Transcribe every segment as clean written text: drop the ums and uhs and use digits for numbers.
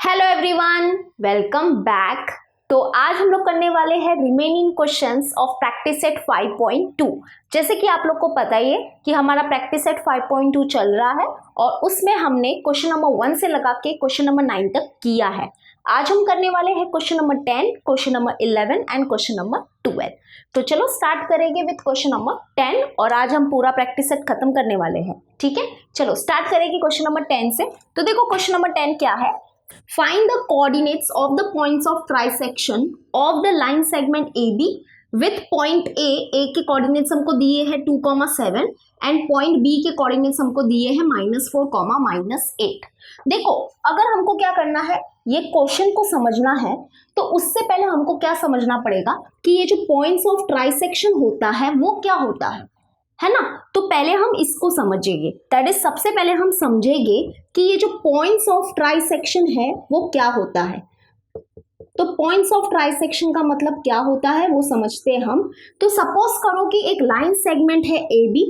Hello everyone, welcome back. तो आज हम लोग करने वाले हैं remaining questions of practice set 5.2। जैसे कि आप लोग को पता ही है कि हमारा प्रैक्टिस सेट 5.2 चल रहा है और उसमें हमने क्वेश्चन नंबर 1 से लगा के क्वेश्चन नंबर 9 तक किया है। आज हम करने वाले हैं question number 10, question number 11 and question number 12। तो चलो स्टार्ट करेंगे विथ क्वेश्चन नंबर 10 और आज हम पूरा प्रैक्टिस सेट खत्म करने वाले हैं। ठीक है, चलो स्टार्ट करेंगे क्वेश्चन नंबर 10 से। तो देखो क्वेश्चन नंबर 10 क्या है। Find the coordinates of the points of trisection of the line segment AB with point A के coordinates हमको दिए हैं 2,7 and point B के coordinates हमको दिए हैं -4, -8। देखो अगर हमको क्या करना है, ये क्वेश्चन को समझना है तो उससे पहले हमको क्या समझना पड़ेगा कि ये जो पॉइंट्स ऑफ ट्राइसेक्शन होता है वो क्या होता है ना। तो पहले हम इसको समझेंगे, दैट इज सबसे पहले हम समझेंगे कि ये जो पॉइंट्स ऑफ ट्राइसेक्शन है वो क्या होता है। तो पॉइंट्स ऑफ ट्राइसेक्शन का मतलब क्या होता है वो समझते हैं हम। तो सपोज करो कि एक लाइन सेगमेंट है ए बी।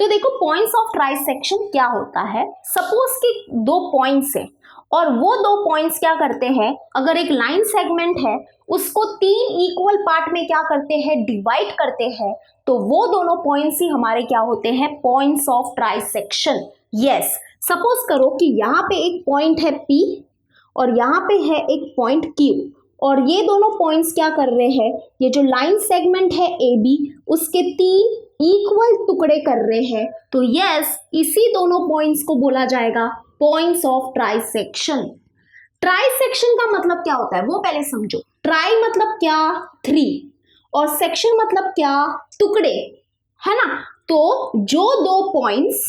तो देखो पॉइंट्स ऑफ ट्राइसेक्शन क्या होता है। सपोज कि दो पॉइंट्स है और वो दो पॉइंट्स क्या करते हैं, अगर एक लाइन सेगमेंट है उसको 3 इक्वल पार्ट में क्या करते हैं, डिवाइड करते हैं, तो वो दोनों पॉइंट्स ही हमारे क्या होते हैं, points of trisection. Yes, suppose करो कि यहाँ पे एक पॉइंट है P और यहाँ पे है एक पॉइंट Q और ये दोनों पॉइंट्स क्या कर रहे हैं, ये जो लाइन सेगमेंट है AB उसके 3 इक्वल टुकड़े कर रहे हैं। तो यस, इसी दोनों पॉइंट्स को बोला जाएगा पॉइंट्स ऑफ ट्राइसेक्शन। ट्राइसेक्शन का मतलब क्या होता है वो पहले समझो। ट्राई मतलब क्या, 3, और सेक्शन मतलब क्या, टुकड़े, है ना। तो जो दो पॉइंट्स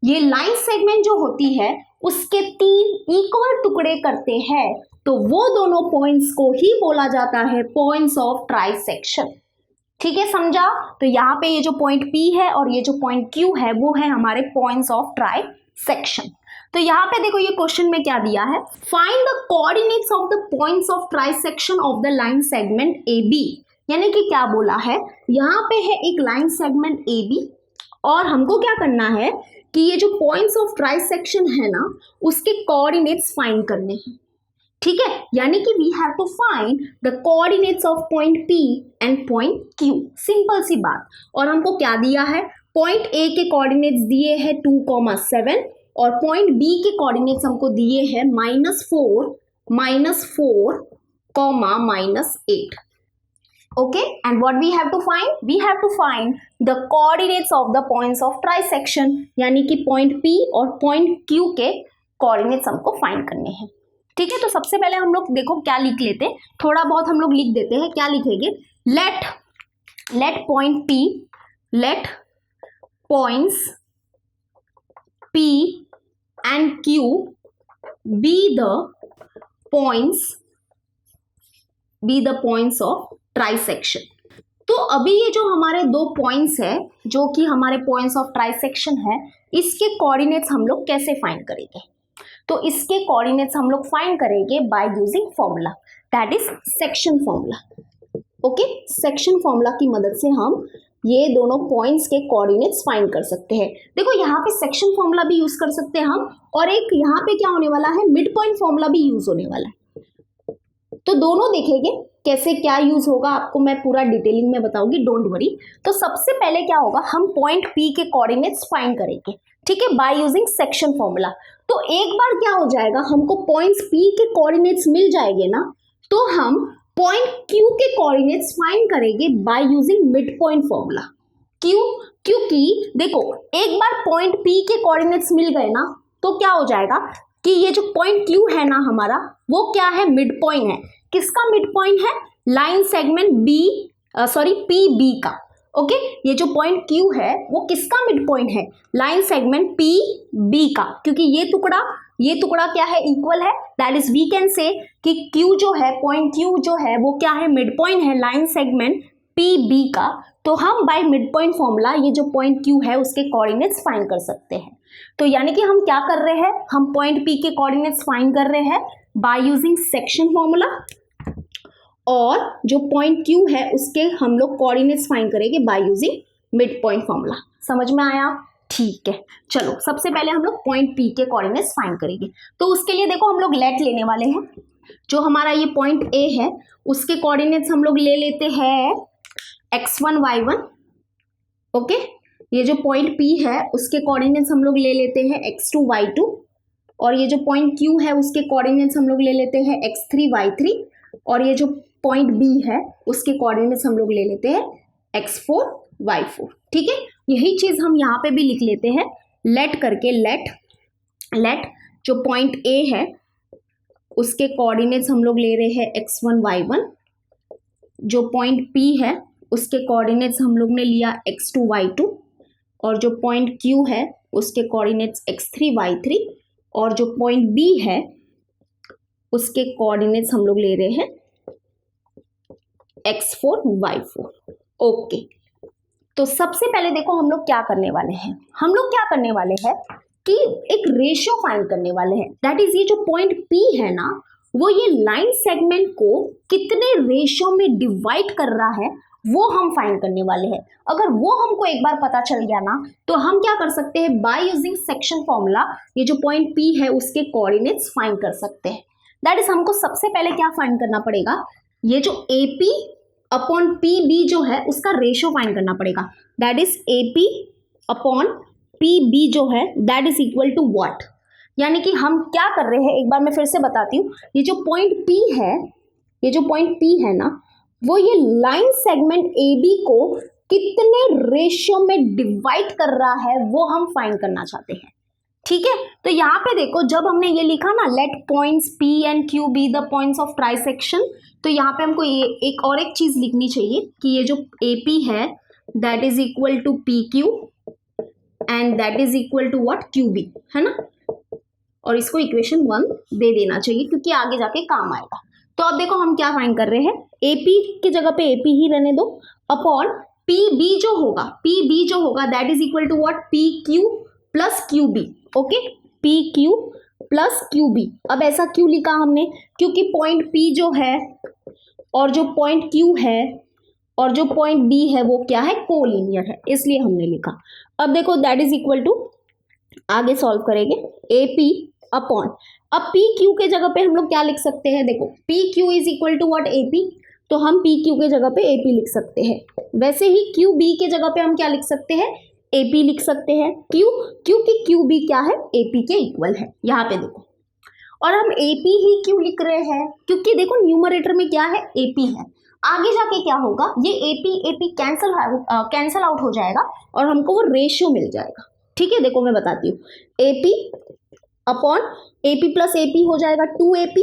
ये लाइन सेगमेंट जो होती है उसके 3 इक्वल टुकड़े करते हैं तो वो दोनों पॉइंट्स को ही बोला जाता है पॉइंट्स ऑफ ट्राइसेक्शन। ठीक है, समझा। तो यहाँ पे ये जो पॉइंट P है और ये जो पॉइंट Q है वो है हमारे पॉइंट्स ऑफ ट्राइसेक्शन। तो यहाँ पे देखो ये क्वेश्चन में क्या दिया है, find the coordinates of the points of trisection of the line segment AB। यानी कि क्या बोला है, यहाँ पे है एक लाइन सेगमेंट AB और हमको क्या करना है कि ये जो पॉइंट्स ऑफ ट्राइसेक्शन है ना उसके कोऑर्डिनेट्स फाइंड करने हैं। ठीक है, यानी कि we have to find the coordinates of point P and point Q। Simple सी बात। और हमको क्या दिया है, पॉइंट A के कोऑर्डिनेट्स दिए हैं 2,7 और पॉइंट B के कोऑर्डिनेट्स हमको दिए हैं -4, -8। Okay, and what we have to find? We have to find the coordinates of the points of trisection, यानी कि पॉइंट P और पॉइंट Q के कोऑर्डिनेट्स हमको फाइंड करने हैं। ठीक है, तो सबसे पहले हम लोग देखो क्या लिख लेते हैं, थोड़ा बहुत हम लोग लिख देते हैं। क्या लिखेंगे, let point P, let points P and Q be the points of trisection. तो अभी ये जो हमारे दो पॉइंट्स है जो कि हमारे पॉइंट्स ऑफ ट्राइसेक्शन है, इसके कोऑर्डिनेट्स हम लोग कैसे फाइंड करेंगे। तो इसके कोऑर्डिनेट्स हम लोग फाइंड करेंगे by using formula, that is section formula. Okay, section formula की मदद से हम ये दोनों पॉइंट्स के कोऑर्डिनेट्स फाइंड कर सकते हैं। देखो यहाँ पे सेक्शन फॉर्मूला भी यूज कर सकते हैं हम, और एक यहाँ पे क्या होने वाला है, मिड पॉइंट फॉर्मूला भी यूज होने वाला है। तो दोनों देखेंगे कैसे क्या यूज होगा, आपको मैं पूरा डिटेलिंग में बताऊंगी, डोंट वरी। तो सबसे पहले क्या होगा, हम पॉइंट P के कोऑर्डिनेट्स फाइंड करेंगे। ठीक है, बाय यूजिंग सेक्शन फॉर्मूला। तो एक बार क्या हो जाएगा, हमको पॉइंट्स P के कोऑर्डिनेट्स मिल जाएंगे ना, तो हम पॉइंट Q के कोऑर्डिनेट्स फाइंड करेंगे by using mid point formula. क्यों, क्योंकि देखो एक बार पॉइंट P के कोऑर्डिनेट्स मिल गए ना तो क्या हो जाएगा कि ये जो पॉइंट Q है ना हमारा, वो क्या है, मिड पॉइंट है। किसका मिड पॉइंट है, लाइन सेगमेंट PB का। ओके, ये जो पॉइंट Q है वो किसका मिड पॉइंट है, लाइन सेगमेंट PB का, क्योंकि ये टुकड़ा क्या है, इक्वल है। That is we can say कि Q जो है, पॉइंट Q जो है वो क्या है, मिड पॉइंट है लाइन सेगमेंट PB का। तो हम बाय मिड पॉइंट फॉर्मूला ये जो पॉइंट Q है उसके कोऑर्डिनेट्स फाइंड कर सकते हैं। तो यानी कि हम क्या कर रहे हैं, हम पॉइंट P के कोऑर्डिनेट्स फाइंड कर रहे हैं बाय यूजिंग सेक्शन फॉर्मूला, और जो पॉइंट Q है उसके हम लोग कोऑर्डिनेट्स फाइंड करेंगे by using mid point formula. समझ में आया। ठीक है, चलो सबसे पहले हम लोग पॉइंट P के कोऑर्डिनेट्स फाइंड करेंगे। तो उसके लिए देखो हम लोग लेट लेने वाले हैं। जो हमारा ये पॉइंट A है उसके कोऑर्डिनेट्स हम लोग ले लेते हैं x1 y1। ओके, ये जो पॉइंट P है उसके कोऑर्डिनेट्स हम लोग ले लेते हैं x2 y2, और ये जो पॉइंट Q है उसके कोऑर्डिनेट्स हम लोग ले लेते हैं x3 y3, और ये जो पॉइंट B है उसके कोऑर्डिनेट्स हम लोग ले लेते हैं x4 y4। ठीक है, यही चीज हम यहाँ पे भी लिख लेते हैं लेट करके। लेट जो पॉइंट A है उसके कोऑर्डिनेट्स हम लोग ले रहे हैं x1 y1, जो पॉइंट P है उसके कोऑर्डिनेट्स हम लोग ने लिया x2 y2, और जो पॉइंट Q है उसके कोऑर्डिनेट्स x3 y3, और जो पॉइंट B है उसके कोऑर्डिनेट्स हम लोग ले रहे हैं x4 y4। ओके, तो सबसे पहले देखो हम लोग क्या करने वाले हैं, हम लोग क्या करने वाले हैं कि एक रेशियो फाइंड करने वाले हैं। दैट इज ये जो पॉइंट P है ना, वो ये लाइन सेगमेंट को कितने रेशियो में डिवाइड कर रहा है वो हम फाइंड करने वाले हैं। अगर वो हमको एक बार पता चल गया ना तो हम क्या कर सकते हैं, बाय यूजिंग सेक्शन फॉर्मूला ये जो पॉइंट P है उसके कोऑर्डिनेट्स फाइंड कर सकते हैं। दैट इज हमको सबसे पहले क्या फाइंड करना पड़ेगा, ये जो AP अपॉन PB जो है उसका रेशियो फाइंड करना पड़ेगा। That is AP upon PB जो है that is equal to what. यानी कि हम क्या कर रहे हैं, एक बार मैं फिर से बताती हूँ। ये जो पॉइंट P है, ये जो पॉइंट P है ना, वो ये लाइन सेगमेंट AB को कितने रेशियो में डिवाइड कर रहा है वो हम फाइंड करना चाहते हैं। ठीक है, तो यहाँ पे देखो जब हमने ये लिखा ना let points P and Q be the points of trisection, तो यहाँ पे हमको ये एक चीज लिखनी चाहिए कि ये जो AP है that is equal to PQ and that is equal to what QB, है ना। और इसको इक्वेशन 1 दे देना चाहिए क्योंकि आगे जाके काम आएगा। तो अब देखो हम क्या फाइंड कर रहे हैं, AP की जगह पे AP ही रहने दो, अपॉन PB जो होगा that is equal to what PQ plus QB। Okay, PQ plus QB। अब ऐसा क्यों लिखा हमने, क्योंकि पॉइंट P जो है और जो पॉइंट Q है और जो पॉइंट B है वो क्या है, कोलिनियर है, इसलिए हमने लिखा। अब देखो दैट इज इक्वल टू, आगे सॉल्व करेंगे, AP अपॉन, अब PQ के जगह पे हम लोग क्या लिख सकते हैं, देखो PQ is equal to what AP, तो हम PQ के जगह पे AP लिख सकते हैं। वैसे ही QB के जगह पे हम क्या लिख सकते हैं, AP लिख सकते हैं। क्यों, क्योंकि QB क्या है, AP के इक्वल है। यहाँ पे देखो, और हम AP ही क्यों लिख रहे हैं, क्योंकि देखो न्यूमरेटर में क्या है, AP है। आगे जाके क्या होगा, ये AP कैंसल आउट हो जाएगा और हमको वो रेशियो मिल जाएगा। ठीक है, देखो मैं बताती हूँ, AP upon AP plus AP हो जाएगा 2AP,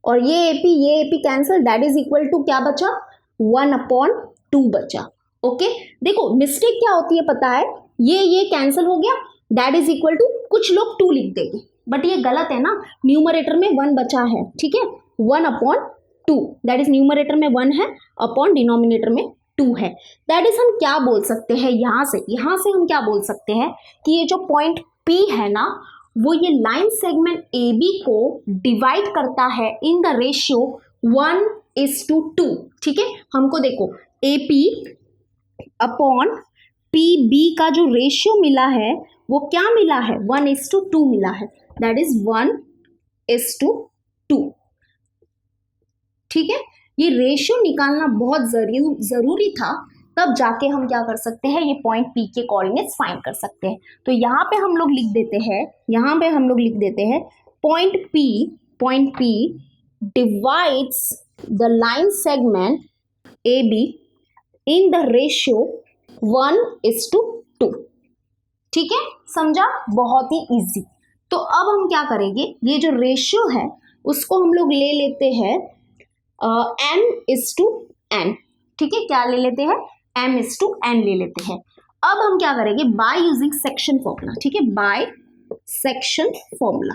और ये AP cancel, that is equal to क्या बचा, 1/2 बचा। ओके, देखो मिस्टेक क्या होती है पता है, ये कैंसिल हो गया, दैट इज इक्वल टू, कुछ लोग 2 लिख देंगे बट ये गलत है ना, न्यूमरेटर में 1 बचा है। ठीक है, 1/2, दैट इज न्यूमरेटर में 1 है अपॉन डिनोमिनेटर में 2 है। दैट इज हम क्या बोल सकते हैं, यहाँ से हम क्या बोल सकते हैं कि ये जो पॉइंट P है ना, वो ये लाइन सेगमेंट AB को डिवाइड करता है इन द रेशियो 1:2। ठीक है, हमको देखो AP अपॉन PB का जो रेशियो मिला है वो क्या मिला है, 1:2 मिला है, दैट इज 1:2। ठीक है, ये रेशियो निकालना बहुत जरूरी था, तब जाके हम क्या कर सकते हैं, ये पॉइंट P के कोऑर्डिनेट्स फाइंड कर सकते हैं। तो यहाँ पे हम लोग लिख देते हैं, point P divides the line segment AB in the ratio 1:2। ठीक है, समझा, बहुत ही इजी। तो अब हम क्या करेंगे, ये जो रेशियो है उसको हम लोग ले लेते हैं m:n। ठीक है, क्या ले लेते हैं, m:n ले लेते हैं। अब हम क्या करेंगे, बाय यूजिंग सेक्शन फॉर्मूला। ठीक है, बाय सेक्शन फॉर्मूला।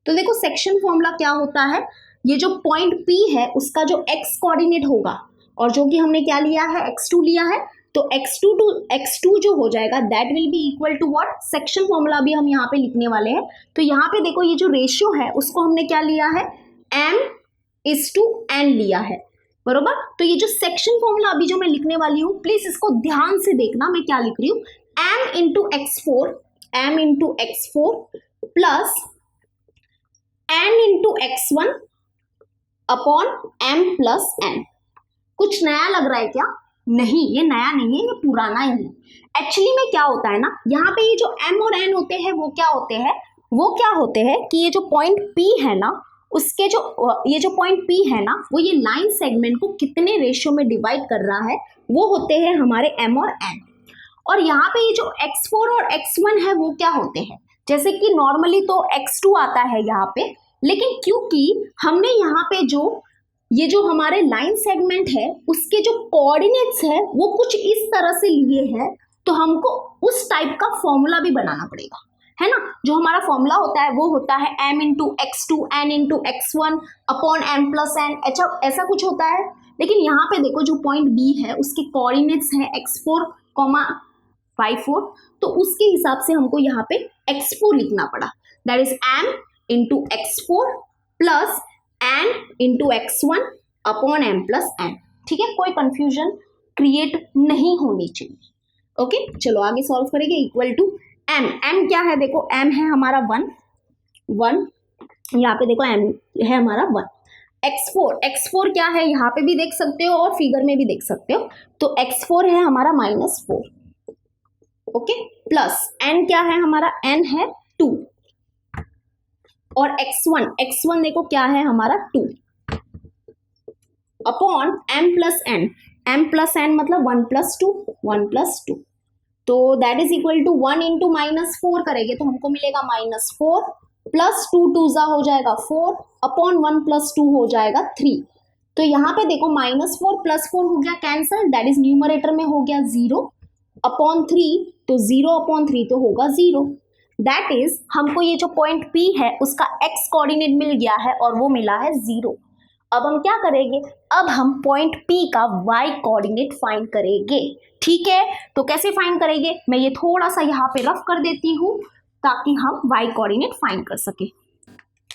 तो देखो सेक्शन फॉर्मूला क्या होता है, ये जो पॉइंट P है उसका जो x कोऑर्डिनेट होगा, और जो कि हमने क्या लिया है, x2 लिया है, तो x2 जो हो जाएगा that will be equal to what, section formula भी हम यहाँ पे लिखने वाले हैं। तो यहाँ पे देखो ये जो रेशियो है उसको हमने क्या लिया है, m:n लिया है। बरोबर। तो ये जो सेक्शन फॉर्मूला अभी जो मैं लिखने वाली हूँ, प्लीज इसको ध्यान से देखना मैं क्या लिख रही हूँ। m into x four plus n into x1 upon m plus n। कुछ नया लग रहा है क्या? नहीं, ये नया नहीं है, ये पुराना ही है। एक्चुअली में क्या होता है ना, यहाँ पे ये जो m और n होते हैं वो क्या होते हैं कि ये जो पॉइंट P है ना, उसके जो ये जो पॉइंट P है ना, वो ये लाइन सेगमेंट को कितने रेशियो में डिवाइड कर रहा है, वो होते हैं हमारे m और n। और यहाँ पे ये जो x4 और x1 है वो क्या होते हैं, जैसे कि नॉर्मली तो x2 आता है यहाँ पे, लेकिन क्योंकि हमने यहाँ पे ये जो हमारे लाइन सेगमेंट है उसके जो कोऑर्डिनेट्स है वो कुछ इस तरह से लिए हैं, तो हमको उस टाइप का फॉर्मूला भी बनाना पड़ेगा, है ना। जो हमारा फॉर्मूला होता है वो होता है m into x2 n into x1 upon m plus n, ऐसा कुछ होता है। लेकिन यहाँ पे देखो जो पॉइंट B है उसके कोऑर्डिनेट्स है x4, y4, तो उसके हिसाब से हमको यहाँ पे x4 लिखना पड़ा, that is m into x4 plus n into x1 upon m plus n। ठीक है, कोई कंफ्यूजन क्रिएट नहीं होनी चाहिए। ओके, चलो आगे सॉल्व करेंगे। इक्वल टू m क्या है, देखो m है हमारा 1, यहाँ पे देखो m है हमारा 1। x4 क्या है, यहाँ पे भी देख सकते हो और फिगर में भी देख सकते हो, तो x4 है हमारा -4। ओके, प्लस n क्या है हमारा, n है 2, और x1 देखो क्या है हमारा 2 अपॉन m प्लस n मतलब 1 प्लस 2, तो that is equal to 1 into -4 करेंगे तो हमको मिलेगा -4 प्लस 2 2 हो जाएगा 4 अपॉन 1 प्लस 2 हो जाएगा 3। तो यहाँ पे देखो -4 प्लस 4 हो गया कैंसल, दैट इज न्यूमरेटर में हो गया 0 अपॉन 3, तो 0 अपॉन 3 तो होगा 0। दैट इज हमको ये जो पॉइंट P है उसका x कोऑर्डिनेट मिल गया है और वो मिला है 0। अब हम क्या करेंगे, अब हम पॉइंट P का y कोऑर्डिनेट फाइंड करेंगे। ठीक है, तो कैसे फाइंड करेंगे, मैं ये थोड़ा सा यहाँ पे रफ कर देती हूँ ताकि हम y कोऑर्डिनेट फाइंड कर सके।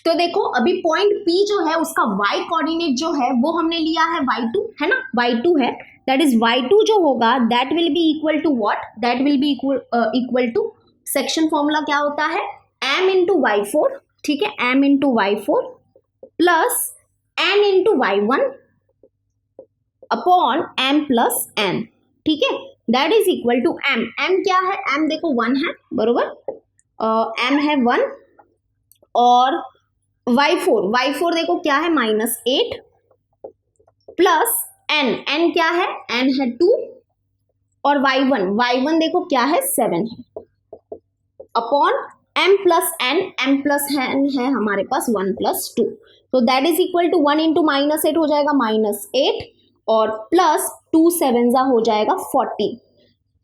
तो देखो अभी पॉइंट P जो है उसका y कोऑर्डिनेट जो है वो हमने लिया है y2, है ना, y2 है, दैट इज y2 जो होगा that will be equal to what, that will be equal to, section formula क्या होता है, m इंटू y4, ठीक है, m into y4 plus n into y1 upon m plus n। ठीक है, that is equal to m क्या है, m देखो 1 है, बरोबर, m है 1, और y4 देखो क्या है -8 प्लस n क्या है, n है 2, और y1 देखो क्या है 7 है, अपॉन m प्लस n है हमारे पास 1 प्लस 2, तो that is equal to 1 into -8 हो जाएगा -8 और प्लस 2 7 हो जाएगा 40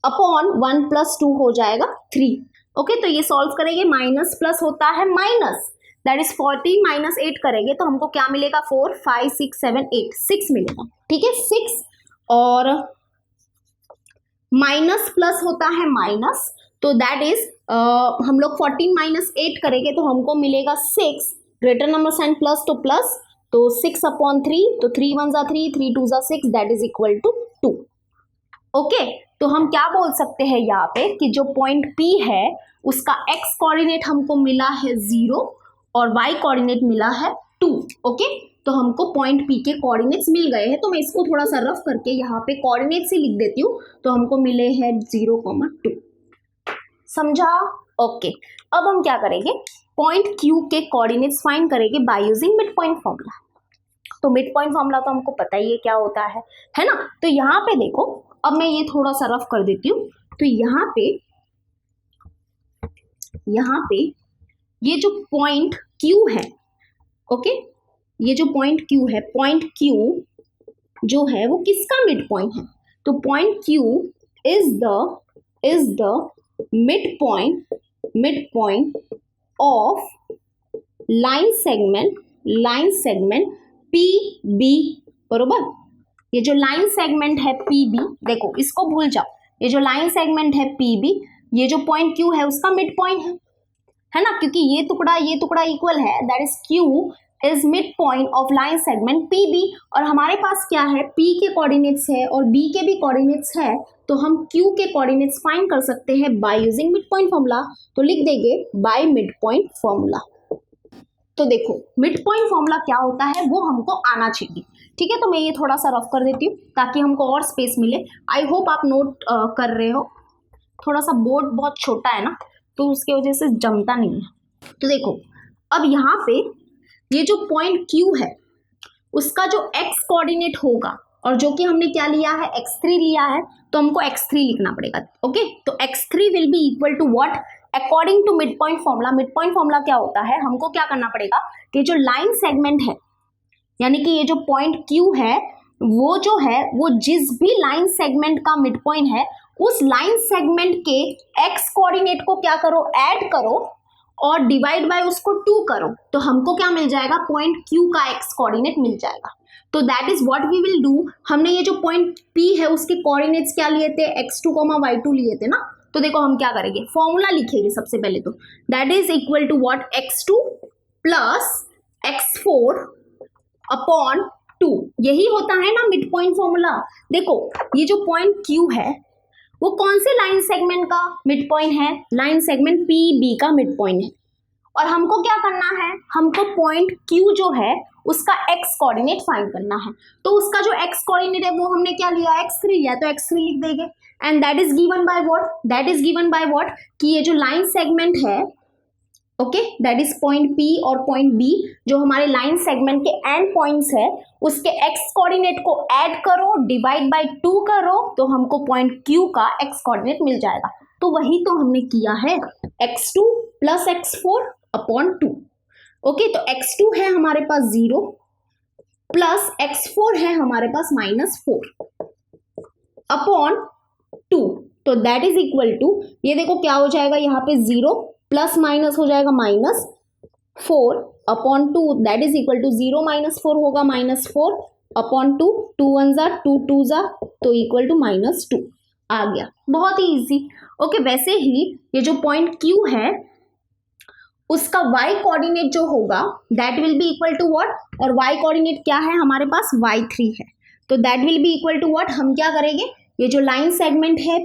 अपॉन 1 प्लस 2 हो जाएगा 3। ओके, तो ये सॉल्व करेंगे, माइनस प्लस होता है माइनस, दैट इज 40 -8 करेंगे तो हमको क्या मिलेगा 4 5 6 7 8 6 मिलेगा। ठीक है, 6 और माइनस प्लस होता है माइनस, तो दैट इज हम लोग 14 -8 करेंगे तो हमको मिलेगा 6, ग्रेटर नंबर साइन प्लस तो प्लस, तो 6 अपॉन 3, तो 3 1 जा 3 3 2 जा 6, that is equal to 2। Okay, तो हम क्या बोल सकते हैं यहाँ पे कि जो पॉइंट P है उसका x कोऑर्डिनेट हमको मिला है 0 और y कोऑर्डिनेट मिला है 2। ओके, तो हमको पॉइंट P के कोऑर्डिनेट्स मिल गए हैं, तो मैं इसको थोड़ा सा रफ करके यहाँ पे कोऑर्डिनेट से लिख देती हूँ, तो हमको मिले हैं 0, 2। समझा? ओके, अब हम क्या करेंगे, पॉइंट Q के कोऑर्डिनेट्स फाइंड करेंगे by using mid point formula. तो मिड पॉइंट फॉर्मूला तो हमको पता ही है क्या होता है ना। तो यहाँ पे देखो, अब मैं ये थोड़ा सा रफ कर देती हूँ, तो यहाँ पे ये जो पॉइंट Q है, ओके, ये जो पॉइंट Q है, पॉइंट Q जो है वो किसका मिड पॉइंट है, तो point Q is the mid point of line segment PB, बरोबर। ये जो लाइन सेगमेंट है PB, देखो इसको भूल जाओ, ये जो लाइन सेगमेंट है PB, ये जो पॉइंट Q है उसका मिड पॉइंट है ना, क्योंकि ये टुकड़ा इक्वल है, that is Q is mid point of line segment P B, और हमारे पास क्या है, P के कोऑर्डिनेट्स है और B के भी कोऑर्डिनेट्स है, तो हम Q के कोऑर्डिनेट्स फाइंड कर सकते हैं by using mid point formula. तो लिख देंगे बाय मिड पॉइंट फॉर्मूला। तो देखो मिड पॉइंट फॉर्मूला क्या होता है वो हमको आना चाहिए, ठीक है। तो मैं ये थोड़ा सा रफ कर देती हूँ ताकि हमको और स्पेस मिले। आई होप आप नोट कर रहे हो, थोड़ा सा बोर्ड बहुत छोटा है ना तो उसके वजह से जमता नहीं है। तो देखो अब यहाँ पे ये जो पॉइंट Q है उसका जो x कोऑर्डिनेट होगा, और जो कि हमने क्या लिया है, x3 लिया है, तो हमको x3 लिखना पड़ेगा। ओके, तो x3 will be equal to what, according to mid point formula. Mid point formula क्या होता है, हमको क्या करना पड़ेगा कि जो लाइन सेगमेंट है, यानी कि ये जो पॉइंट Q है वो जो है वो जिस भी लाइन सेगमेंट का मिड पॉइंट है उस लाइन सेगमेंट के x कोऑर्डिनेट को क्या करो, ऐड करो और डिवाइड बाय उसको 2 करो, तो हमको क्या मिल जाएगा, पॉइंट Q का x कोऑर्डिनेट मिल जाएगा। तो that is what we will do. हमने ये जो पॉइंट P है उसके कोऑर्डिनेट्स क्या लिए थे, x2, y2 लिए थे ना। तो देखो हम क्या करेंगे, फॉर्मूला लिखेंगे सबसे पहले, तो that is equal to what, x2 plus x4 upon 2। यही होता है ना मिड पॉइंट फॉर्मूला। देखो ये जो पॉइंट Q है वो कौन से लाइन सेगमेंट का मिड पॉइंट है, लाइन सेगमेंट PB का मिड पॉइंट है, और हमको क्या करना है, हमको पॉइंट Q जो है उसका x कोऑर्डिनेट फाइंड करना है। तो उसका जो x कोऑर्डिनेट है वो हमने क्या लिया, x3 लिया, तो x3 लिख देंगे। And that is given by what, that is given by what कि ये जो लाइन सेगमेंट है, okay, that is point P और पॉइंट B जो हमारे लाइन सेगमेंट के एंड पॉइंट्स है, उसके x कोऑर्डिनेट को ऐड करो, डिवाइड बाय 2 करो, तो हमको पॉइंट Q का x कोऑर्डिनेट मिल जाएगा। तो वही तो हमने किया है, x2 plus x4 upon 2। Okay, तो x2 है हमारे पास 0 प्लस x4 है हमारे पास -4 अपॉन 2, तो दैट इज इक्वल टू, ये देखो क्या हो जाएगा, यहाँ पे 0 प्लस माइनस हो जाएगा -4 upon 2, that is equal to 0 -4 होगा -4 अपॉन 2, 2 1 जा 2 2 जा, तो इक्वल टू -2 आ गया। बहुत ही इजी। ओके, वैसे ही ये जो पॉइंट Q है उसका y कोऑर्डिनेट जो होगा that will be equal to what, और y कोऑर्डिनेट क्या है हमारे पास, y3 है, तो that will be equal to what, हम क्या करेंगे, ये जो लाइन सेगमेंट है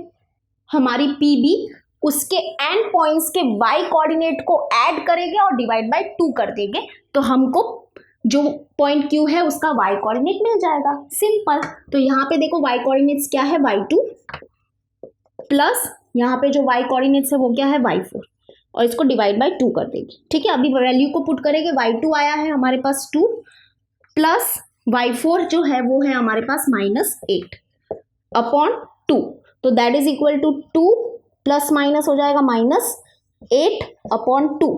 हमारी PB उसके एंड पॉइंट्स के y कोऑर्डिनेट को ऐड करेंगे और डिवाइड बाय 2 कर देंगे, तो हमको जो पॉइंट Q है उसका y कोऑर्डिनेट मिल जाएगा। सिंपल। तो यहाँ पे देखो y कोऑर्डिनेट्स क्या है, y2 प्लस यहाँ पे जो y कोऑर्डिनेट्स है वो क्या है, y4, और इसको डिवाइड बाय 2 कर देंगे। ठीक है, अभी वैल्यू को पुट करेंगे, y2 आया है हमारे पास 2 प्लस y4 जो है वो है हमारे पास -8 अपॉन 2, तो that is equal to 2 plus minus हो जाएगा -8 अपॉन 2,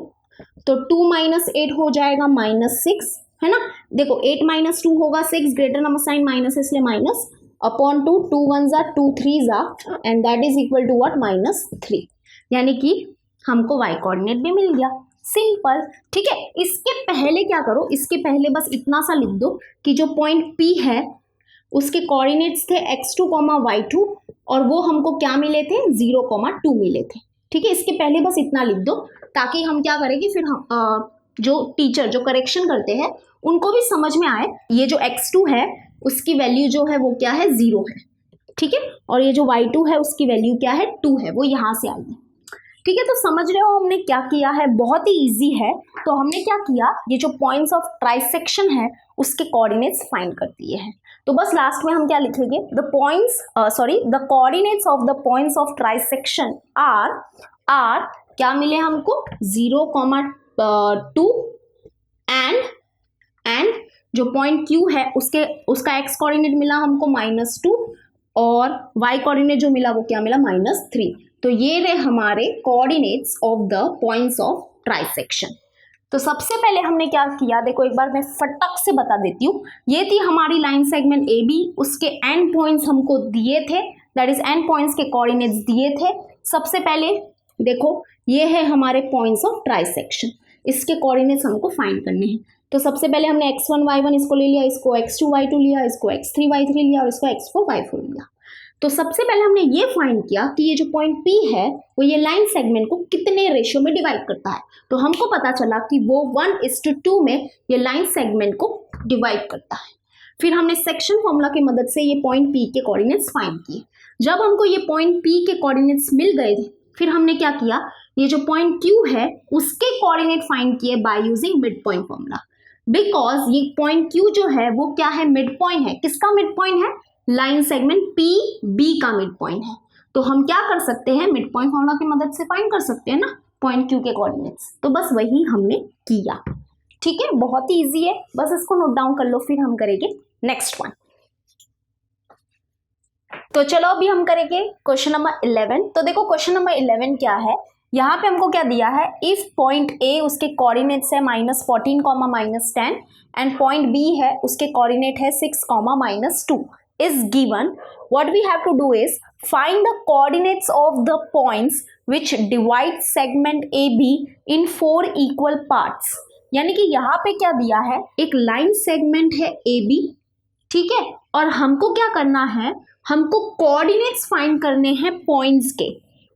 तो 2 - 8 हो जाएगा -6, है ना। देखो 8 - 2 होगा 6, ग्रेटर नंबर साइन माइनस इसलिए माइनस अपॉन 2, 2 1 जा 2 3 जा, and that is equal to what, -3, यानी कि हमको y कोऑर्डिनेट भी मिल गया। सिंपल। ठीक है, इसके पहले क्या करो, इसके पहले बस इतना सा लिख दो कि जो पॉइंट P है उसके कोऑर्डिनेट्स थे x2, y2, और वो हमको क्या मिले थे, 0, 2 मिले थे। ठीक है, इसके पहले बस इतना लिख दो ताकि हम क्या करेंगे फिर हम जो टीचर जो करेक्शन करते हैं उनको भी समझ में आए, ये जो x2 है उसकी वैल्यू जो है वो क्या है, 0 है। ठीक है, और ये जो y2 है उसकी वैल्यू क्या है, 2 है, वो यहाँ से आई है। ठीक है, तो समझ रहे हो हमने क्या किया है, बहुत ही इजी है। तो हमने क्या किया, ये जो पॉइंट्स ऑफ ट्राइसेक्शन है उसके कोऑर्डिनेट्स फाइंड कर दिए हैं। तो बस लास्ट में हम क्या लिखेंगे, the coordinates of the points of trisection are क्या मिले हमको, 0, 2 एंड जो पॉइंट Q है उसका x कोऑर्डिनेट मिला हमको -2, और y कोऑर्डिनेट जो मिला वो क्या मिला, -3। तो ये रहे हमारे coordinates of the points of trisection. तो सबसे पहले हमने क्या किया, देखो एक बार मैं फटक से बता देती हूँ। ये थी हमारी लाइन सेगमेंट AB, उसके एंड पॉइंट्स हमको दिए थे, दैट इज एंड पॉइंट्स के कोऑर्डिनेट्स दिए थे। सबसे पहले देखो ये है हमारे पॉइंट्स ऑफ ट्राइसेक्शन, इसके कोऑर्डिनेट्स हमको फाइंड करने हैं। तो सबसे पहले हमने x1 y1 इसको ले लिया, इसको x2 y2 लिया, इसको x3 y3 लिया और इसको x4 y4 लिया। तो सबसे पहले हमने ये फाइंड किया कि ये जो पॉइंट P है वो ये लाइन सेगमेंट को कितने रेशियो में डिवाइड करता है। तो हमको पता चला कि वो 1:2 में ये लाइन सेगमेंट को डिवाइड करता है। फिर हमने सेक्शन फॉर्मूला की मदद से ये पॉइंट P के कोऑर्डिनेट्स फाइंड किए। जब हमको ये पॉइंट P के कोऑर्डिनेट्स मिल गए थे, फिर हमने क्या किया, ये जो पॉइंट Q है उसके कोऑर्डिनेट फाइंड किए by using mid point formula. Because ये पॉइंट Q जो है वो क्या है, मिड पॉइंट है। किसका मिड पॉइंट है? लाइन सेगमेंट PB का मिड पॉइंट है। तो हम क्या कर सकते हैं, मिड पॉइंट फॉर्मूला की मदद से फाइंड कर सकते हैं ना पॉइंट Q के कोऑर्डिनेट्स। तो बस वही हमने किया। ठीक है, बहुत ही इजी है, बस इसको नोट डाउन कर लो, फिर हम करेंगे नेक्स्ट वन। तो चलो अभी हम करेंगे क्वेश्चन नंबर 11। तो देखो क्वेश्चन नंबर 11 क्या है, यहाँ पे हमको क्या दिया है, इफ पॉइंट A उसके कोऑर्डिनेट्स है -14, -10 एंड पॉइंट B है उसके कोऑर्डिनेट है 6, -2 is given, what we have to do is find the coordinates of the points which divide segment AB in 4 equal parts। यानी कि यहाँ पे क्या दिया है, एक लाइन सेगमेंट है AB, ठीक है, और हमको क्या करना है, हमको कोऑर्डिनेट्स फाइंड करने हैं पॉइंट्स के।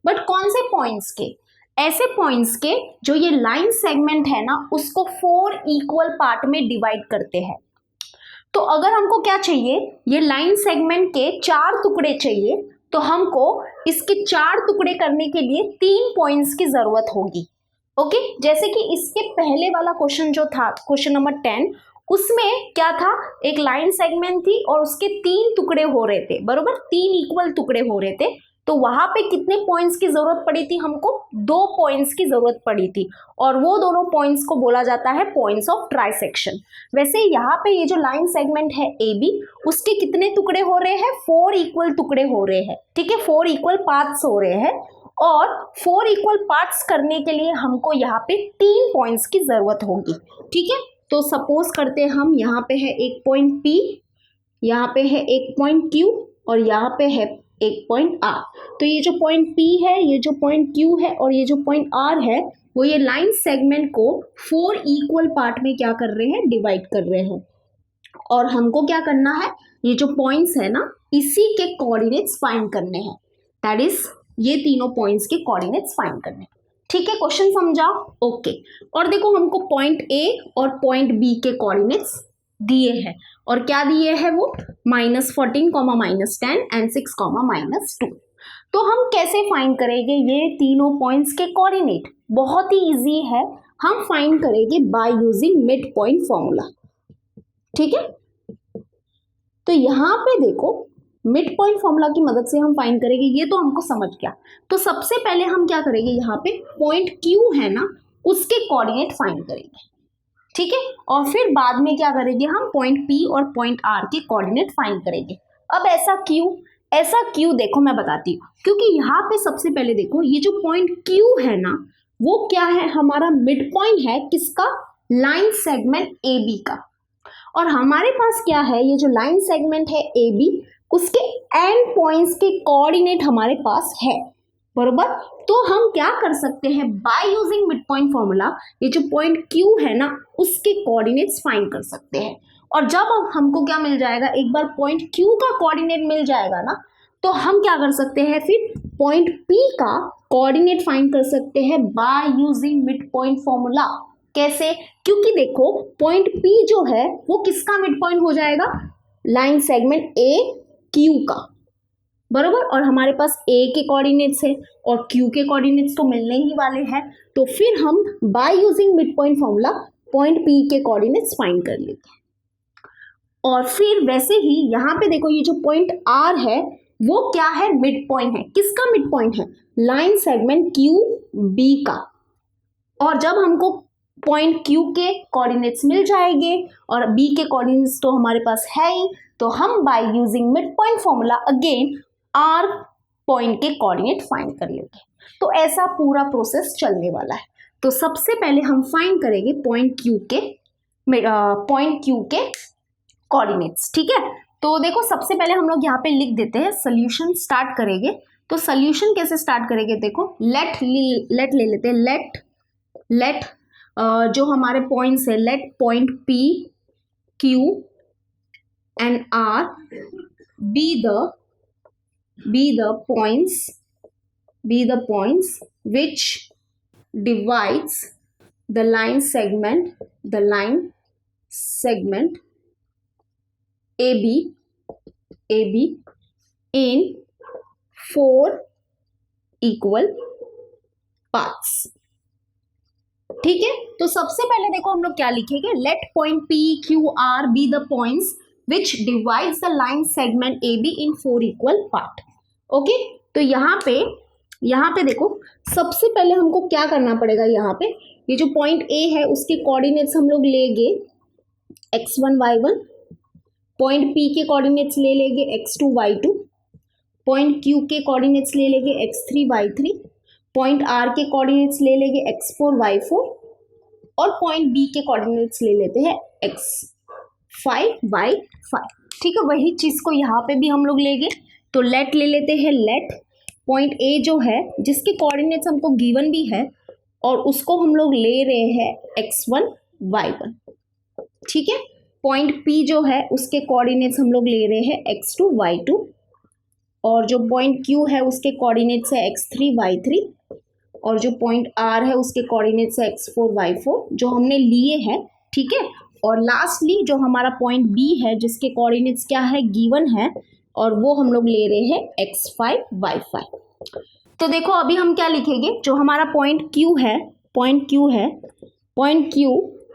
बट कौन से पॉइंट्स के? ऐसे पॉइंट्स के जो ये लाइन सेगमेंट है ना उसको 4 इक्वल पार्ट में डिवाइड करते हैं। तो अगर हमको क्या चाहिए, ये लाइन सेगमेंट के 4 टुकड़े चाहिए, तो हमको इसके 4 टुकड़े करने के लिए 3 पॉइंट्स की जरूरत होगी। ओके, जैसे कि इसके पहले वाला क्वेश्चन जो था, क्वेश्चन नंबर 10, उसमें क्या था, एक लाइन सेगमेंट थी और उसके 3 टुकड़े हो रहे थे, बरोबर, 3 इक्वल टुकड़े हो रहे थे। तो वहां पे कितने पॉइंट्स की जरूरत पड़ी थी, हमको 2 पॉइंट्स की जरूरत पड़ी थी, और वो दोनों पॉइंट्स को बोला जाता है पॉइंट्स ऑफ ट्राइसेक्शन। वैसे यहाँ पे ये जो लाइन सेगमेंट है AB, उसके कितने टुकड़े हो रहे हैं, 4 इक्वल टुकड़े हो रहे हैं। ठीक है, 4 इक्वल पार्ट्स हो रहे हैं, और 4 इक्वल पार्ट्स करने के लिए हमको यहाँ पे 3 पॉइंट्स की जरूरत होगी। ठीक है, तो सपोज करते हैं हम, यहाँ पे है एक पॉइंट P, यहाँ पे है एक पॉइंट Q और यहाँ पे है एक पॉइंट R। तो ये जो पॉइंट P है, ये जो पॉइंट Q है और ये जो पॉइंट R है, वो ये लाइन सेगमेंट को 4 इक्वल पार्ट में क्या कर रहे हैं, डिवाइड कर रहे हैं। और हमको क्या करना है, ये जो पॉइंट्स है ना, इसी के कोऑर्डिनेट्स फाइंड करने हैं। दैट इज ये तीनों पॉइंट्स के कोऑर्डिनेट्स फाइंड करने हैं। ठीक है, क्वेश्चन समझा? ओके। और देखो हमको पॉइंट A और पॉइंट B के कोऑर्डिनेट्स दिए हैं, और क्या दिए हैं वो, -14, -10 एंड 6, -2। तो हम कैसे फाइंड करेंगे ये तीनों पॉइंट्स के कोऑर्डिनेट? बहुत ही इजी है, हम फाइंड करेंगे by using mid point formula. ठीक है, तो यहाँ पे देखो मिड पॉइंट फॉर्मूला की मदद से हम फाइंड करेंगे, ये तो हमको समझ गया। तो सबसे पहले हम क्या करेंगे, यहाँ पे पॉइंट Q है ना उसके कोऑर्डिनेट फाइंड करेंगे। ठीक है, और फिर बाद में क्या करेंगे, हम पॉइंट P और पॉइंट R के कोऑर्डिनेट फाइंड करेंगे। अब ऐसा क्यों देखो मैं बताती हूँ, क्योंकि यहाँ पे सबसे पहले देखो ये जो पॉइंट Q है ना वो क्या है, हमारा मिड पॉइंट है किसका, लाइन सेगमेंट AB का। और हमारे पास क्या है, ये जो लाइन सेगमेंट है AB, उसके एंड पॉइंट्स के कोऑर्डिनेट हमारे पास है, बरोबर। तो हम क्या कर सकते हैं, by using mid point formula ये जो पॉइंट Q है ना उसके कोऑर्डिनेट्स फाइंड कर सकते हैं। और जब हमको क्या मिल जाएगा, एक बार पॉइंट Q का कोऑर्डिनेट मिल जाएगा ना, तो हम क्या कर सकते हैं, फिर पॉइंट P का कोऑर्डिनेट फाइंड कर सकते हैं by using mid point formula. कैसे? क्योंकि देखो पॉइंट P जो है वो किसका मिड पॉइंट हो जाएगा, लाइन सेगमेंट AQ का, बरोबर। और हमारे पास A के कोऑर्डिनेट्स है और Q के कोऑर्डिनेट्स तो मिलने ही वाले हैं। तो फिर हम by using mid point formula point P के कोऑर्डिनेट्स फाइंड कर लेते हैं। और फिर वैसे ही यहाँ पे देखो ये जो पॉइंट R है वो क्या है, मिड पॉइंट है। किसका मिड पॉइंट है, लाइन सेगमेंट QB का। और जब हमको पॉइंट Q के कोऑर्डिनेट्स मिल जाएंगे और B के कोऑर्डिनेट्स तो हमारे पास है ही, तो हम by using mid point formula again R point के कोऑर्डिनेट फाइंड कर लेंगे। तो ऐसा पूरा प्रोसेस चलने वाला है। तो सबसे पहले हम फाइंड करेंगे पॉइंट Q के कोऑर्डिनेट्स। ठीक है, तो देखो सबसे पहले हम लोग यहाँ पे लिख देते हैं, सोल्यूशन स्टार्ट करेंगे। तो सोल्यूशन कैसे स्टार्ट करेंगे, देखो लेट ले लेते हैं, लेट जो हमारे पॉइंट्स है, late point P, Q and R be the be the points which divides the line segment AB in 4 equal parts। ठीक है, तो सबसे पहले देखो हम लोग क्या लिखेंगे, let point P Q R B the points which divides the line segment AB in 4 equal part. Okay, तो यहाँ पे देखो सबसे पहले हमको क्या करना पड़ेगा, यहाँ पे ये जो पॉइंट A है उसके कोऑर्डिनेट्स हम लोग लेंगे x1 y1, पॉइंट P के कोऑर्डिनेट्स ले लेंगे x2 y2, पॉइंट Q के कोऑर्डिनेट्स ले लेंगे x3 y3, पॉइंट R के कोऑर्डिनेट्स ले लेंगे x4 y4 और पॉइंट B के कोऑर्डिनेट्स ले लेते हैं x5 y5। ठीक है, वही चीज़ को यहाँ पे भी हम लोग लेंगे, तो लेट ले लेते हैं, लेट पॉइंट A जो है जिसके कोऑर्डिनेट्स हमको गिवन भी है और उसको हम लोग ले रहे हैं x1 y1। ठीक है, पॉइंट P जो है उसके कोऑर्डिनेट्स हम लोग ले रहे हैं x2 y2 और जो पॉइंट Q है उसके कोऑर्डिनेट्स है x3 y3 और जो पॉइंट R है उसके कोऑर्डिनेट्स है x4 y4 जो हमने लिए हैं। ठीक है, और लास्टली जो हमारा पॉइंट B है जिसके कोऑर्डिनेट्स क्या है, गिवन है, और वो हम लोग ले रहे हैं x5 y5। तो देखो अभी हम क्या लिखेंगे, जो हमारा पॉइंट Q है, point Q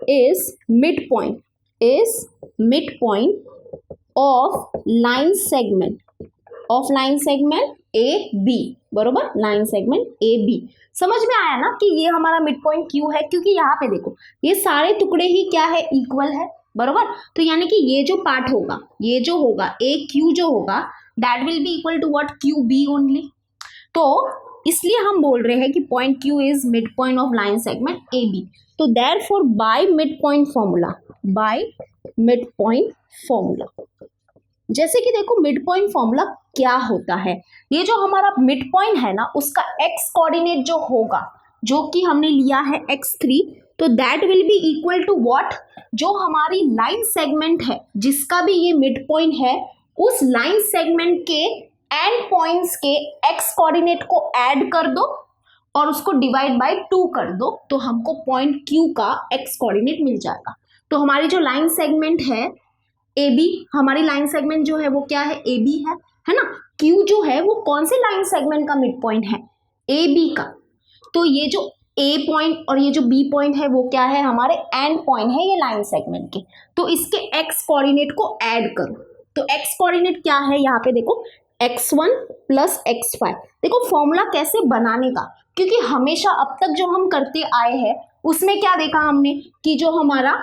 is mid point of line segment AB, बरोबर, लाइन सेगमेंट AB। समझ में आया ना कि ये हमारा मिड पॉइंट Q है, क्योंकि यहाँ पे देखो ये सारे टुकड़े ही क्या है, इक्वल है, बरोबर। तो यानी कि ये जो पार्ट होगा, ये जो होगा AQ जो होगा, that will be equal to what, QB only. तो इसलिए हम बोल रहे हैं कि point Q is mid point of line segment AB। तो therefore by mid point formula, जैसे कि देखो मिड पॉइंट फॉर्मूला क्या होता है, ये जो हमारा मिड पॉइंट है ना उसका x कोऑर्डिनेट जो होगा, जो कि हमने लिया है x3, तो that will be equal to what, जो हमारी लाइन सेगमेंट है जिसका भी ये मिड पॉइंट है, उस लाइन सेगमेंट के एंड पॉइंट्स के x कोऑर्डिनेट को ऐड कर दो और उसको डिवाइड बाय 2 कर दो, तो हमको पॉइंट Q का x कोऑर्डिनेट मिल जाएगा। तो हमारी जो लाइन सेगमेंट है AB, हमारी लाइन सेगमेंट जो है वो क्या है, AB है ना। Q जो है वो कौन से लाइन सेगमेंट का मिड पॉइंट है, AB का। तो ये जो A पॉइंट और ये जो B पॉइंट है वो क्या है, हमारे एंड पॉइंट है ये लाइन सेगमेंट के। तो इसके x कोऑर्डिनेट को ऐड करो, तो x कोऑर्डिनेट क्या है, यहाँ पे देखो x1 प्लस x5। देखो फॉर्मूला कैसे बनाने का, क्योंकि हमेशा अब तक जो हम करते आए हैं उसमें क्या देखा हमने कि जो हमारा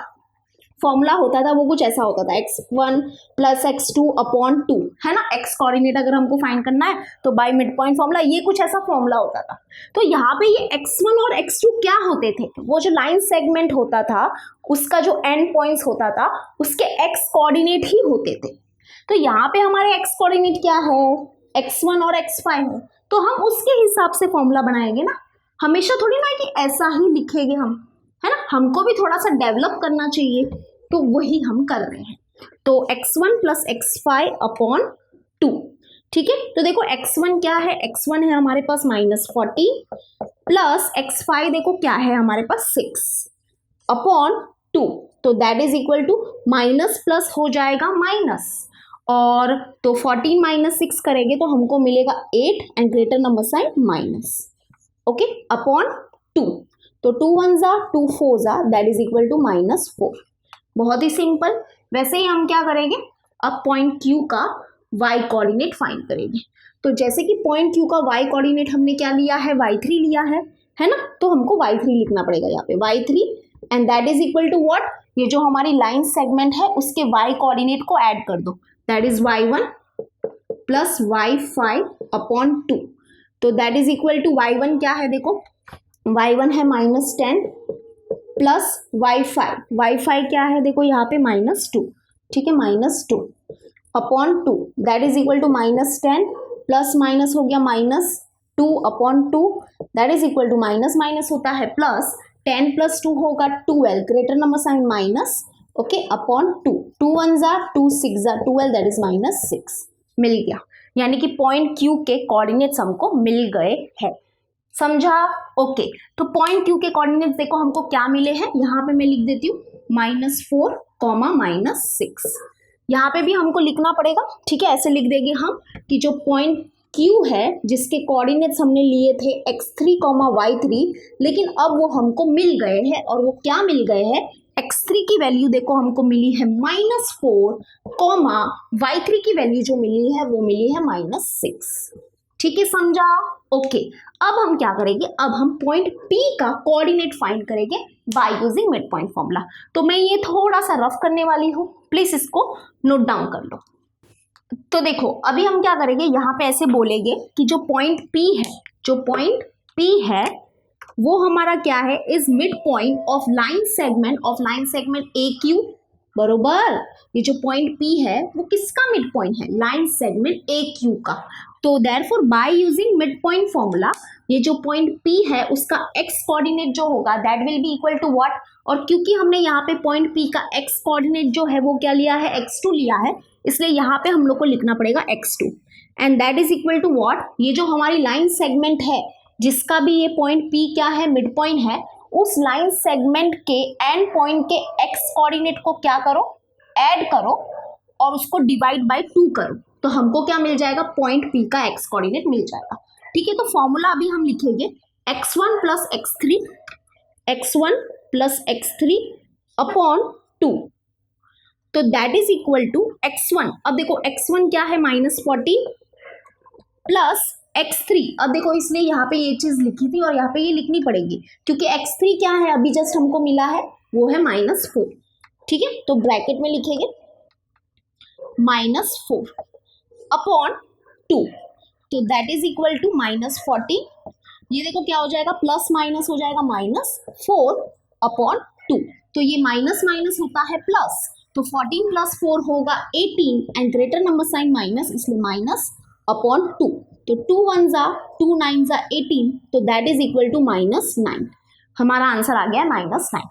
फॉर्मूला होता था वो कुछ ऐसा होता था, x1 प्लस x2 अपॉन 2, है ना। x कोऑर्डिनेट अगर हमको फाइंड करना है तो बाय मिड पॉइंट फॉर्मूला, ये कुछ ऐसा फॉर्मूला होता था। तो यहाँ पे ये x1 और x2 क्या होते थे, वो जो लाइन सेगमेंट होता था उसका जो एंड पॉइंट्स होता था उसके x कोऑर्डिनेट ही होते थे। तो यहाँ पे हमारे x कोऑर्डिनेट क्या है, x1 और x5 है, तो हम उसके हिसाब से फॉर्मूला बनाएंगे ना, हमेशा थोड़ी ना कि ऐसा ही लिखेंगे हम, है ना। हमको भी थोड़ा सा डेवलप करना चाहिए, तो वही हम कर रहे हैं। तो x1 प्लस x5 अपॉन 2, ठीक है। तो देखो x1 क्या है, x1 है हमारे पास -40 प्लस x5 देखो क्या है हमारे पास 6 अपॉन 2, तो that is equal to minus plus हो जाएगा माइनस, और तो 14 माइनस 6 करेंगे तो हमको मिलेगा 8 and greater number sign minus, okay, upon 2। तो 2 1 जा 2 4 जा दैट इज इक्वल टू -4। बहुत ही सिंपल। वैसे ही हम क्या करेंगे, अब पॉइंट Q का y कोऑर्डिनेट फाइंड करेंगे। तो जैसे कि पॉइंट Q का y कोऑर्डिनेट हमने क्या लिया है, y3 लिया है ना। तो हमको y3 लिखना पड़ेगा यहाँ पे, y3 and that is equal to what, ये जो हमारी लाइन सेगमेंट है उसके y कोऑर्डिनेट को ऐड कर दो, that is y1 plus y5 upon 2। तो that is equal to y1 क्या है, देखो y1 है -10 प्लस y5 क्या है, देखो यहाँ पे -2, ठीक है, -2 upon 2 that is equal to -10 plus minus हो गया -2 upon 2 that is equal to minus होता है प्लस 10 प्लस 2 होगा 12 greater number sign minus, okay, upon 2 2 1 जा 2 6 जा 12 दैट इज -6 मिल गया। यानी कि पॉइंट क्यू के कोऑर्डिनेट्स हमको मिल गए हैं। समझा? ओके, तो पॉइंट क्यू के कोऑर्डिनेट्स देखो हमको क्या मिले हैं, यहाँ पे मैं लिख देती हूँ -4, -6। यहाँ पे भी हमको लिखना पड़ेगा, ठीक है, ऐसे लिख देंगे हम कि जो पॉइंट क्यू है जिसके कोऑर्डिनेट्स हमने लिए थे x3, y3, लेकिन अब वो हमको मिल गए हैं, और वो क्या मिल गए हैं, x3 की वैल्यू देखो हमको मिली है -4, y3 की वैल्यू जो मिली है वो मिली है -6। ठीक है, समझा? ओके, अब हम क्या करेंगे, अब हम पॉइंट P का कोऑर्डिनेट फाइंड करेंगे by using mid point formula. तो मैं ये थोड़ा सा रफ करने वाली हूँ, प्लीज इसको नोट डाउन कर लो। तो देखो अभी हम क्या करेंगे, यहाँ पे ऐसे बोलेंगे कि जो पॉइंट P है, जो पॉइंट P है वो हमारा क्या है, is mid point of line segment AQ, बरोबर। ये जो पॉइंट P है वो किसका मिड पॉइंट है, लाइन सेगमेंट AQ का। तो therefore by using mid point formula ये जो पॉइंट P है उसका x कोऑर्डिनेट जो होगा that will be equal to what, और क्योंकि हमने यहाँ पे पॉइंट P का x कोऑर्डिनेट जो है वो क्या लिया है, x2 लिया है, इसलिए यहाँ पे हम लोग को लिखना पड़ेगा x2, and that is equal to what, ये जो हमारी लाइन सेगमेंट है जिसका भी ये पॉइंट P क्या है, मिड पॉइंट है, उस लाइन सेगमेंट के एंड पॉइंट के x कोऑर्डिनेट को क्या करो, ऐड करो और उसको डिवाइड बाय 2 करो, तो हमको क्या मिल जाएगा, पॉइंट P का x कोऑर्डिनेट मिल जाएगा। ठीक है, तो फॉर्मूला अभी हम लिखेंगे x1 प्लस x3 अपॉन 2, तो that is equal to x1, अब देखो x1 क्या है, -40 प्लस x3, अब देखो इसलिए यहाँ पे ये चीज लिखी थी और यहाँ पे ये लिखनी पड़ेगी क्योंकि x3 क्या है, अभी जस्ट हमको मिला है, वो है -4। ठीक है, तो ब्रैकेट में लिखेंगे -4 अपॉन 2, तो दैट इज इक्वल टू -40, ये देखो क्या हो जाएगा, प्लस माइनस हो जाएगा -4 अपॉन 2, तो ये माइनस माइनस होता है प्लस, तो 14 प्लस 4 होगा 18 and greater number sign minus, इसलिए माइनस अपॉन 2, तो 2 1 जा 2 9 जा 18, तो दैट इज इक्वल टू -9। हमारा आंसर आ गया -9।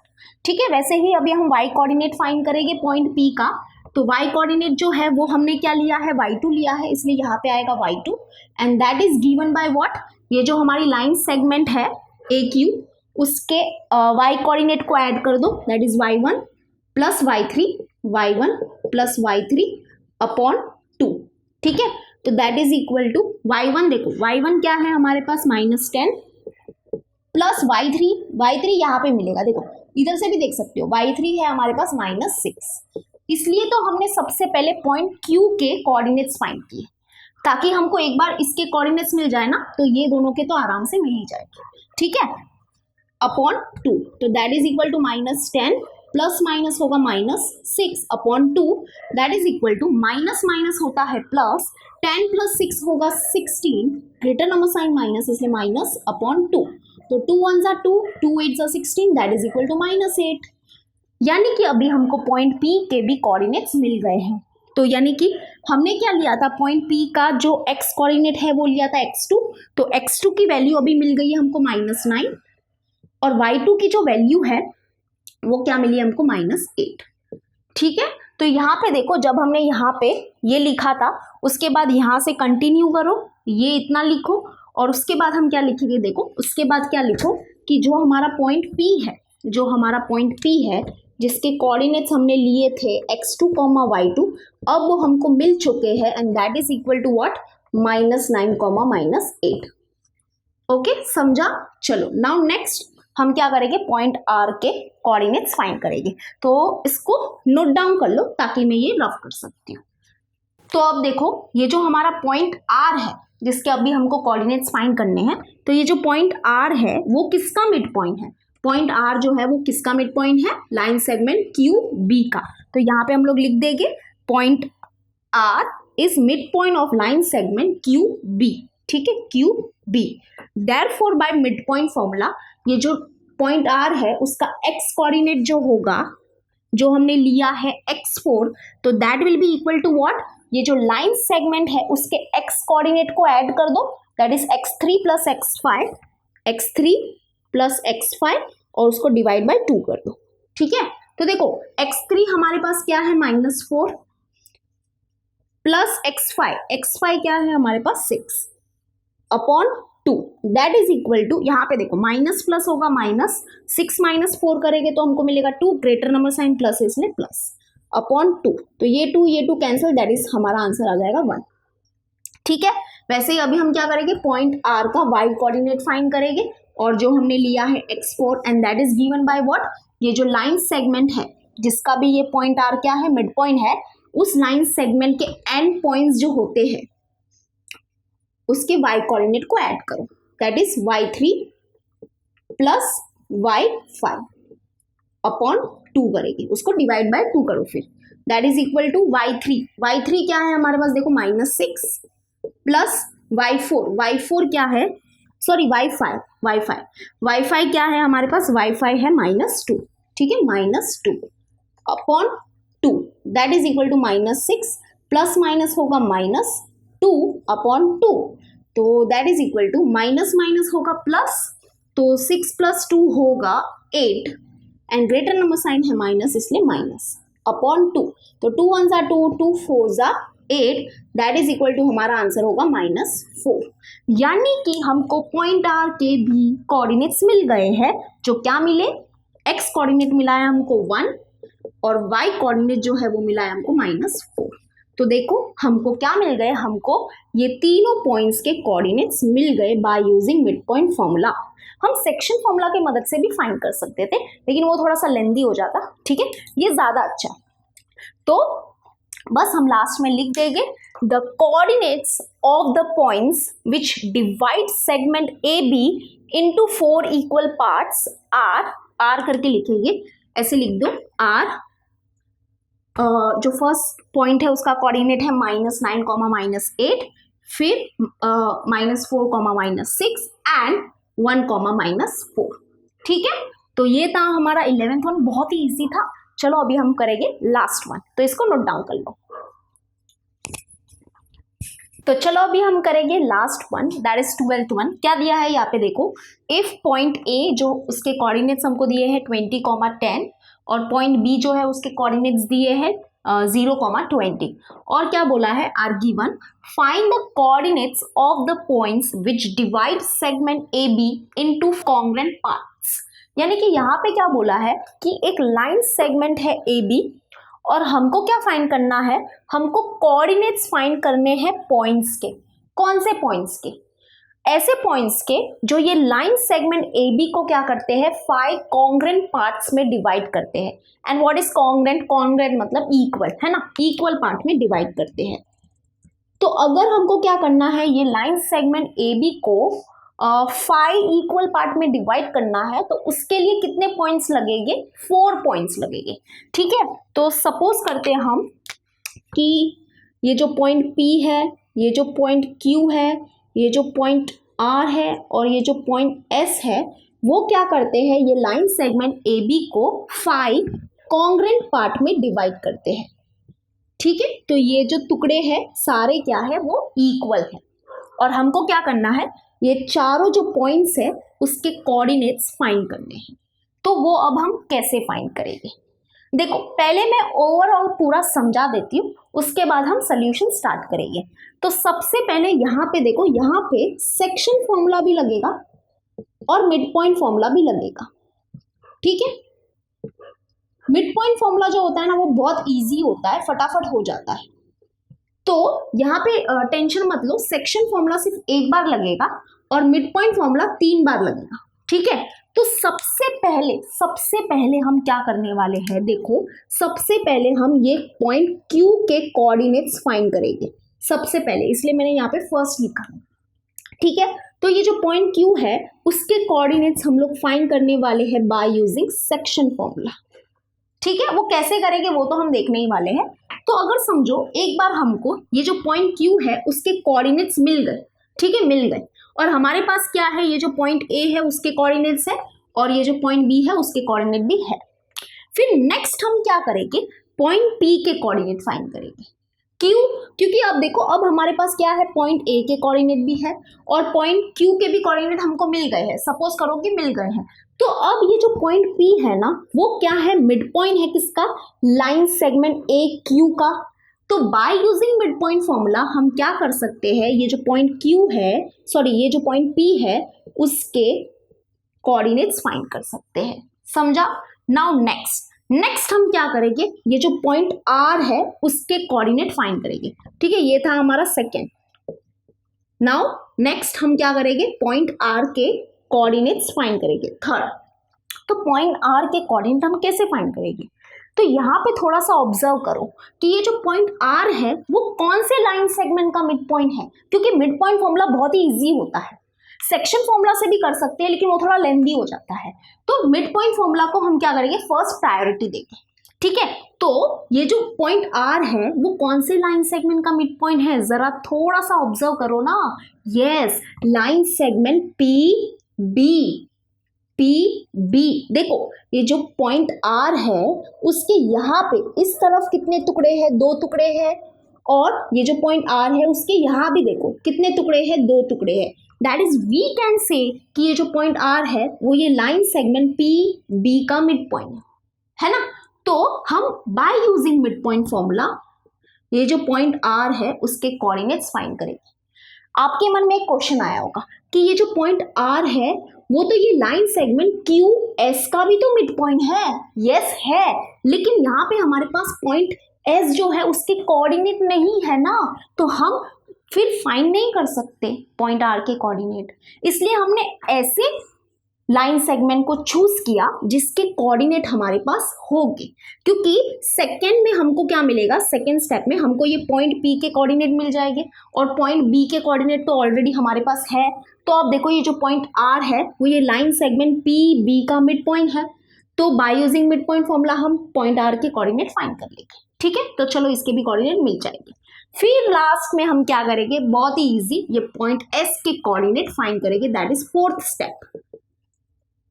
ठीक है, वैसे ही अभी हम y कोऑर्डिनेट फाइंड करेंगे पॉइंट P का, तो y कोऑर्डिनेट जो है वो हमने क्या लिया है, y2 लिया है, इसलिए यहाँ पे आएगा y2 and that is given by what, ये जो हमारी लाइन सेगमेंट है AQ उसके y कोऑर्डिनेट को ऐड कर दो, that is y1 plus y3 upon 2। ठीक है, तो that is equal to y1, देखो y1 क्या है हमारे पास -10 प्लस y3 यहाँ पे मिलेगा, देखो इधर से भी देख सकते हो, y3 है हमारे पास -6, इसलिए तो हमने सबसे पहले पॉइंट Q के कोऑर्डिनेट्स फाइंड किए, ताकि हमको एक बार इसके कोऑर्डिनेट्स मिल जाए ना तो ये दोनों के तो आराम से मिल ही जाएंगे। ठीक है, अपॉन 2, तो that is equal to -10 plus minus होगा -6 upon 2, that is equal to minus minus होता है प्लस, 10 प्लस 6 होगा 16, ग्रेटर नंबर साइन माइनस, इसलिए माइनस अपॉन 2, तो 2 1 जा 2, 2 8 जा 16, दैट इज इक्वल टू -8। यानी कि अभी हमको पॉइंट P के भी कोऑर्डिनेट्स मिल गए हैं, तो यानी कि हमने क्या लिया था, पॉइंट P का जो x कोऑर्डिनेट है वो लिया था x2, तो x2 की वैल्यू अभी मिल गई है हमको -9, और y2 की जो वैल्यू है वो क्या मिली हमको -8। ठीक है, तो यहाँ पे देखो जब हमने यहाँ पे ये लिखा था उसके बाद यहाँ से कंटिन्यू करो, ये इतना लिखो और उसके बाद हम क्या लिखेंगे, देखो उसके बाद क्या लिखो कि जो हमारा पॉइंट P है, जो हमारा पॉइंट P है जिसके कोऑर्डिनेट्स हमने लिए थे x2, y2, अब वो हमको मिल चुके हैं and that is equal to what, -9, -8। Okay, समझा? चलो नाउ नेक्स्ट हम क्या करेंगे, पॉइंट R के कोऑर्डिनेट्स फाइंड करेंगे, तो इसको नोट डाउन कर लो ताकि मैं ये रफ कर सकती हूँ। तो अब देखो ये जो हमारा पॉइंट R है जिसके अभी हमको कोऑर्डिनेट्स फाइंड करने हैं, तो ये जो पॉइंट R है वो किसका मिड पॉइंट है, पॉइंट R जो है वो किसका मिड पॉइंट है, लाइन सेगमेंट QB का, तो यहाँ पे हम लोग लिख देंगे point R is mid point of line segment QB। ठीक है, QB, therefore by mid point formula ये जो पॉइंट R है उसका x कोऑर्डिनेट जो होगा, जो हमने लिया है x4, तो that will be equal to what, ये जो लाइन सेगमेंट है उसके x कोऑर्डिनेट को ऐड कर दो, that is x3 plus x5 और उसको डिवाइड बाय 2 कर दो। ठीक है, तो देखो x3 हमारे पास क्या है, -4 प्लस x5 क्या है हमारे पास 6 upon 2 that is equal to, यहाँ पे देखो माइनस प्लस होगा माइनस, 6 माइनस 4 करेंगे तो हमको मिलेगा 2, ग्रेटर नंबर साइन प्लस है इसलिए प्लस अपॉन 2, तो ये 2 कैंसिल, दैट इज हमारा आंसर आ जाएगा 1। ठीक है, वैसे ही अभी हम क्या करेंगे, पॉइंट R का y कोऑर्डिनेट फाइंड करेंगे, और जो हमने लिया है x4 and that is given by what, ये जो लाइन सेगमेंट है जिसका भी ये पॉइंट R क्या है, मिड पॉइंट है, उस लाइन सेगमेंट के एंड पॉइंट्स जो होते हैं उसके y कोऑर्डिनेट को ऐड करो, that is y3 plus y5 upon 2 करेगी, उसको डिवाइड बाय 2 करो फिर, that is equal to y3 क्या है हमारे पास देखो -6 प्लस y4 क्या है, सॉरी y5 क्या है हमारे पास, y5 है -2, ठीक है, -2 upon 2 that is equal to -6 plus minus होगा -2 अपॉन 2, तो that is equal to minus होगा प्लस, तो 6 प्लस 2 होगा 8 एंड ग्रेटर नंबर साइन है माइनस इसलिए माइनस अपॉन 2, तो 2 1 ज़ा 2, 2 4 ज़ा 8 दैट इज इक्वल टू हमारा आंसर होगा -4। यानी कि हमको पॉइंट R के भी कोऑर्डिनेट्स मिल गए हैं, जो क्या मिले, x कोऑर्डिनेट मिला है हमको 1 और y कोऑर्डिनेट जो है वो मिला है हमको -4। तो देखो हमको क्या मिल गए, हमको ये तीनों पॉइंट्स के कोऑर्डिनेट्स मिल गए by using mid point formula. हम सेक्शन फॉर्मूला की मदद से भी फाइंड कर सकते थे, लेकिन वो थोड़ा सा लेंदी हो जाता, ठीक है, ये ज्यादा अच्छा। तो बस हम लास्ट में लिख देंगे the coordinates of the points which divide segment AB into 4 equal parts R करके लिखेंगे, ऐसे लिख दो R, जो फर्स्ट पॉइंट है उसका कोऑर्डिनेट है -9, -8, फिर -4, -6 एंड 1, -4। ठीक है, तो ये था हमारा 11th वन, बहुत ही इजी था। चलो अभी हम करेंगे लास्ट वन, तो इसको नोट डाउन कर लो। तो चलो अभी हम करेंगे last one, that is 12th one. क्या दिया है यहाँ पे देखो, इफ पॉइंट A जो उसके कोऑर्डिनेट्स हमको दिए हैं 20, 10 और पॉइंट B जो है उसके कोऑर्डिनेट्स दिए हैं 0, 20, और क्या बोला है, are given find the coordinates of the points which divide segment AB into congruent parts. यानी कि यहाँ पे क्या बोला है कि एक लाइन सेगमेंट है AB और हमको क्या फाइंड करना है, हमको कोऑर्डिनेट्स फाइंड करने हैं पॉइंट्स के। कौन से पॉइंट्स के, ऐसे पॉइंट्स के जो ये लाइन सेगमेंट AB को क्या करते हैं 5 कॉन्ग्रुएंट पार्ट्स में डिवाइड करते हैं। And what is congruent, congruent मतलब इक्वल, है ना, इक्वल पार्ट में डिवाइड करते हैं। तो अगर हमको क्या करना है, ये लाइन सेगमेंट AB को 5 इक्वल पार्ट में डिवाइड करना है, तो उसके लिए कितने पॉइंट्स लगेंगे, 4 पॉइंट्स लगेंगे। ठीक है, तो सपोज करते हैं हम कि ये जो पॉइंट P है, ये जो पॉइंट Q है, ये जो पॉइंट R है और ये जो पॉइंट S है, वो क्या करते हैं, ये लाइन सेगमेंट AB को 5 कॉन्ग्रुएंट पार्ट में डिवाइड करते हैं। ठीक है, तो ये जो टुकड़े हैं सारे क्या है, वो इक्वल है, और हमको क्या करना है, ये चारों जो पॉइंट्स है उसके कोऑर्डिनेट्स फाइंड करने हैं। तो वो अब हम कैसे फाइंड करेंगे, देखो पहले मैं ओवरऑल पूरा समझा देती हूँ, उसके बाद हम सोल्यूशन स्टार्ट करेंगे। तो सबसे पहले यहाँ पे देखो, यहाँ पे सेक्शन फॉर्मूला भी लगेगा और मिड पॉइंट फॉर्मूला भी लगेगा। ठीक है, मिड पॉइंट फॉर्मूला जो होता है ना, वो बहुत इजी होता है, फटाफट हो जाता है। तो यहाँ पे टेंशन मत लो, सेक्शन फॉर्मूला सिर्फ एक बार लगेगा और मिड पॉइंट फॉर्मूला 3 बार लगेगा। ठीक है, तो सबसे पहले हम क्या करने वाले हैं, देखो सबसे पहले हम ये पॉइंट Q के कोऑर्डिनेट्स फाइंड करेंगे सबसे पहले, इसलिए मैंने यहाँ पे फर्स्ट लिखा है। ठीक है, तो ये जो पॉइंट Q है उसके कोऑर्डिनेट्स हम लोग फाइंड करने वाले हैं बाय यूजिंग सेक्शन फॉर्मूला। ठीक है, वो कैसे करेंगे वो तो हम देखने ही वाले हैं। तो अगर समझो एक बार हमको ये जो पॉइंट Q है उसके कोऑर्डिनेट्स मिल गए, ठीक है, मिल गए, और हमारे पास क्या है, ये जो पॉइंट A है उसके कोऑर्डिनेट्स है और ये जो पॉइंट B है उसके कोऑर्डिनेट भी है। फिर नेक्स्ट हम क्या करेंगे, पॉइंट P के कोऑर्डिनेट फाइंड करेंगे। क्यों, क्योंकि अब देखो अब हमारे पास क्या है, पॉइंट A के कोऑर्डिनेट भी है और पॉइंट Q के भी कोऑर्डिनेट हमको मिल गए हैं, सपोज करो कि मिल गए हैं। तो अब ये जो पॉइंट P है ना, वो क्या है, मिड पॉइंट है किसका, लाइन सेगमेंट AQ का, तो by using mid point formula हम क्या कर सकते हैं, ये जो पॉइंट Q है, सॉरी ये जो पॉइंट P है उसके कोऑर्डिनेट्स फाइंड कर सकते हैं, समझा। नाउ नेक्स्ट हम क्या करेंगे, ये जो पॉइंट R है उसके कोऑर्डिनेट फाइंड करेंगे, ठीक है। ये था हमारा सेकेंड। नाउ नेक्स्ट हम क्या करेंगे, पॉइंट R के कोऑर्डिनेट्स फाइंड करेंगे, थर्ड। तो पॉइंट R के कोऑर्डिनेट हम कैसे फाइंड करेंगे, तो यहाँ पे थोड़ा सा ऑब्जर्व करो कि ये जो पॉइंट R है वो कौन से लाइन सेगमेंट का मिड पॉइंट है, क्योंकि मिड पॉइंट फॉर्मूला बहुत ही इजी होता है, सेक्शन फॉर्मूला से भी कर सकते हैं लेकिन वो थोड़ा लेंथी हो जाता है। तो मिड पॉइंट फॉर्मूला को हम क्या करेंगे, फर्स्ट प्रायोरिटी देंगे, ठीक है। तो ये जो पॉइंट R है वो कौन से लाइन सेगमेंट का मिड पॉइंट है, जरा थोड़ा सा ऑब्जर्व करो ना। Yes, line segment PB। देखो ये जो पॉइंट R है उसके यहाँ पे इस तरफ कितने टुकड़े हैं, 2 टुकड़े हैं, और ये जो पॉइंट R है उसके यहाँ भी देखो कितने टुकड़े हैं, 2 टुकड़े हैं। That is we can say कि ये जो पॉइंट R है वो ये लाइन सेगमेंट PB का मिड पॉइंट है ना। तो हम by using mid point formula ये जो पॉइंट R है उसके कोऑर्डिनेट्स फाइंड करेंगे। आपके मन में एक क्वेश्चन आया होगा कि ये जो पॉइंट R है वो तो ये लाइन सेगमेंट QS का भी तो मिड पॉइंट है। यस है, लेकिन यहाँ पे हमारे पास पॉइंट S जो है उसके कोऑर्डिनेट नहीं है ना, तो हम फिर फाइंड नहीं कर सकते पॉइंट R के कोऑर्डिनेट, इसलिए हमने ऐसे लाइन सेगमेंट को चूज किया जिसके कोऑर्डिनेट हमारे पास होंगे, क्योंकि सेकेंड में हमको क्या मिलेगा, सेकेंड स्टेप में हमको ये पॉइंट P के कोऑर्डिनेट मिल जाएंगे और पॉइंट B के कोऑर्डिनेट तो ऑलरेडी हमारे पास है। तो आप देखो ये जो पॉइंट R है वो ये लाइन सेगमेंट PB का मिड पॉइंट है, तो by using mid point formula हम पॉइंट R के कोऑर्डिनेट फाइंड कर लेंगे, ठीक है। तो चलो इसके भी कोऑर्डिनेट मिल जाएंगे। फिर लास्ट में हम क्या करेंगे, बहुत ही इजी, ये पॉइंट S के कोऑर्डिनेट फाइंड करेंगे, दैट इज फोर्थ स्टेप।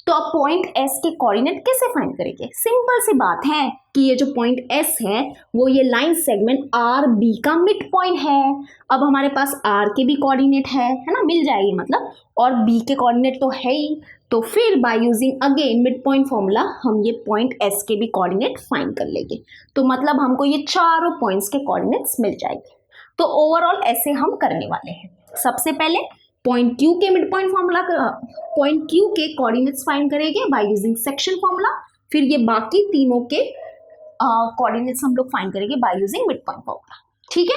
तो अब पॉइंट S के कोऑर्डिनेट कैसे फाइंड करेंगे, सिंपल सी बात है कि ये जो पॉइंट S है वो ये लाइन सेगमेंट RB का मिड पॉइंट है। अब हमारे पास R के भी कोऑर्डिनेट है ना, मिल जाएगी मतलब, और B के कोऑर्डिनेट तो है ही। तो फिर by using again mid point formula हम ये पॉइंट S के भी कोऑर्डिनेट फाइंड कर लेंगे, तो मतलब हमको ये चारों पॉइंट्स के कोऑर्डिनेट्स मिल जाएंगे। तो ओवरऑल ऐसे हम करने वाले हैं। सबसे पहले पॉइंट Q के mid point formula, point Q के कोऑर्डिनेट्स फाइंड करेंगे बाय यूजिंग सेक्शन फॉर्मूला, फिर ये बाकी तीनों के कोऑर्डिनेट्स हम लोग फाइंड करेंगे by using mid point formula, ठीक है।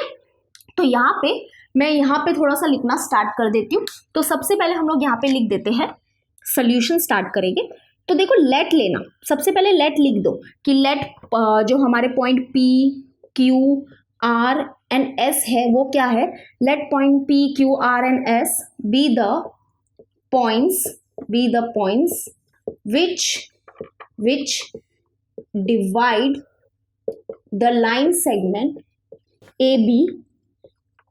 तो यहाँ पे मैं यहाँ पे थोड़ा सा लिखना स्टार्ट कर देती हूँ। तो सबसे पहले हम लोग यहाँ पे लिख देते हैं, सोल्यूशन स्टार्ट करेंगे। तो देखो लेट लेना, सबसे पहले लेट लिख दो कि लेट जो हमारे point P, Q, R and S है वो क्या है, late point P, Q, R and S be the points which divide the line segment AB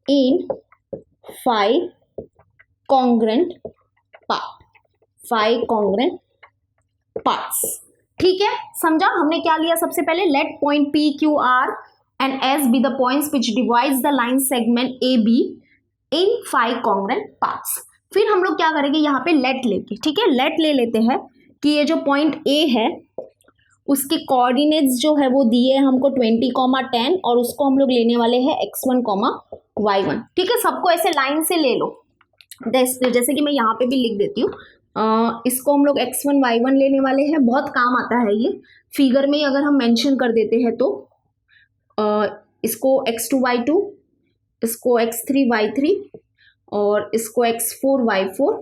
in 5 congruent parts, ठीक है। समझा, हमने क्या लिया, सबसे पहले late point P, Q, R and S be the points which divides the line segment AB in 5 congruent parts। फिर हम लोग क्या करेंगे, यहाँ पे लेट लेके, ठीक है, लेट ले लेते हैं कि ये जो पॉइंट A है उसके कोऑर्डिनेट्स जो है वो दिए हमको 20, 10 और उसको हम लोग लेने वाले हैं x1, y1, ठीक है। सबको ऐसे लाइन से ले लो, जैसे कि मैं यहाँ पे भी लिख देती हूँ। इसको हम लोग x1, y1 लेने वाले हैं, बहुत काम आता है ये फिगर में अगर हम मेंशन कर देते हैं तो। इसको x2, y2, इसको x3, y3 और इसको x4, y4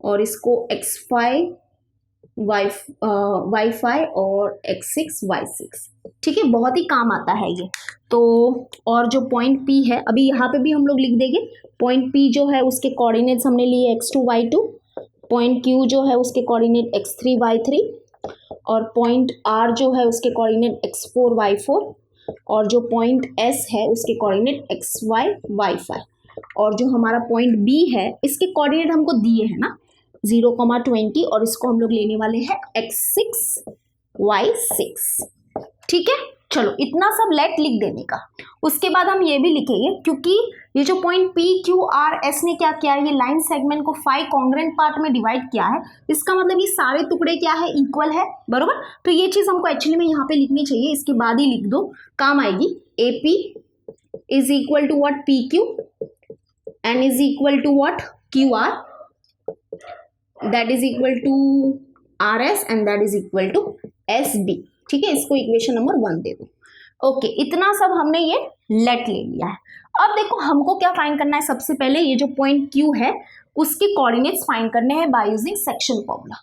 और इसको x5, y5 और x6, y6, ठीक है। बहुत ही काम आता है ये तो। और जो पॉइंट P है, अभी यहाँ पे भी हम लोग लिख देंगे, पॉइंट P जो है उसके कोऑर्डिनेट्स हमने लिए x2, y2, पॉइंट Q जो है उसके कोऑर्डिनेट x3, y3 और पॉइंट R जो है उसके कोऑर्डिनेट x4, y4 और जो पॉइंट S है उसके कोऑर्डिनेट xy, y5 और जो हमारा पॉइंट B है इसके कोऑर्डिनेट हमको दिए हैं ना 0, 20 और इसको हम लोग लेने वाले हैं x6, y6, ठीक है, चलो इतना सब लेट लिख देने का। उसके बाद हम ये भी लिखेंगे, क्योंकि ये जो point P Q R S ने क्या किया है, ये लाइन सेगमेंट को 5 कॉन्ग्रेंट पार्ट में डिवाइड किया है, इसका मतलब ये सारे टुकड़े क्या है, इक्वल है, बरोबर। तो ये चीज हमको एक्चुअली में यहाँ पे लिखनी चाहिए, इसके बाद ही लिख दो, काम आएगी। A P is equal to what, P Q, and is equal to what, Q R, that is equal to R S, and that is equal to S B. ठीक है, इसको इक्वेशन नंबर 1 दे दो। ओके, इतना सब हमने ये late ले लिया है। अब देखो हमको क्या फाइंड करना है, सबसे पहले ये जो पॉइंट क्यू है उसके कोऑर्डिनेट्स फाइंड करने हैं बाय यूजिंग सेक्शन फॉर्मूला।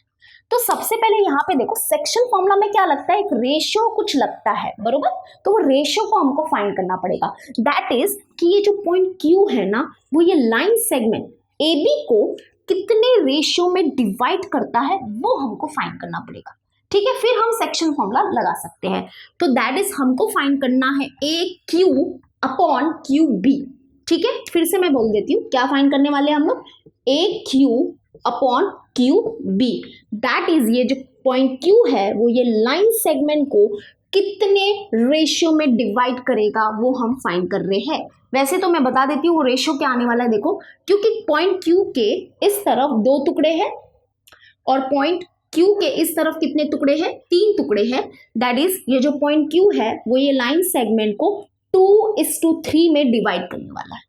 तो सबसे पहले यहाँ पे देखो सेक्शन फॉर्मूला में क्या लगता है, एक रेशियो कुछ लगता है, बरोबर। तो वो रेशियो को हमको फाइंड करना पड़ेगा, दैट इज कि ये जो पॉइंट क्यू है ना, वो ये लाइन सेगमेंट ए बी को कितने रेशियो में डिवाइड करता है वो हमको फाइंड करना पड़ेगा। ठीक है, फिर हम सेक्शन फॉर्मूला लगा सकते हैं। तो दैट इज हमको फाइंड करना है A Q upon Q B. ठीक है, फिर से मैं बोल देती हूँ, क्या फाइंड करने वाले हैं हम लोग, A Q upon Q B. That is ये जो पॉइंट क्यू है वो ये लाइन सेगमेंट को कितने रेशियो में डिवाइड करेगा वो हम फाइंड कर रहे हैं। वैसे तो मैं बता देती हूँ वो रेशियो क्या आने वाला है, देखो, क्योंकि पॉइंट क्यू के इस तरफ 2 टुकड़े हैं और पॉइंट क्यू के इस तरफ कितने टुकड़े हैं, 3 टुकड़े हैं। दैट इज ये जो पॉइंट क्यू है वो ये लाइन सेगमेंट को 2:3 में डिवाइड करने वाला है।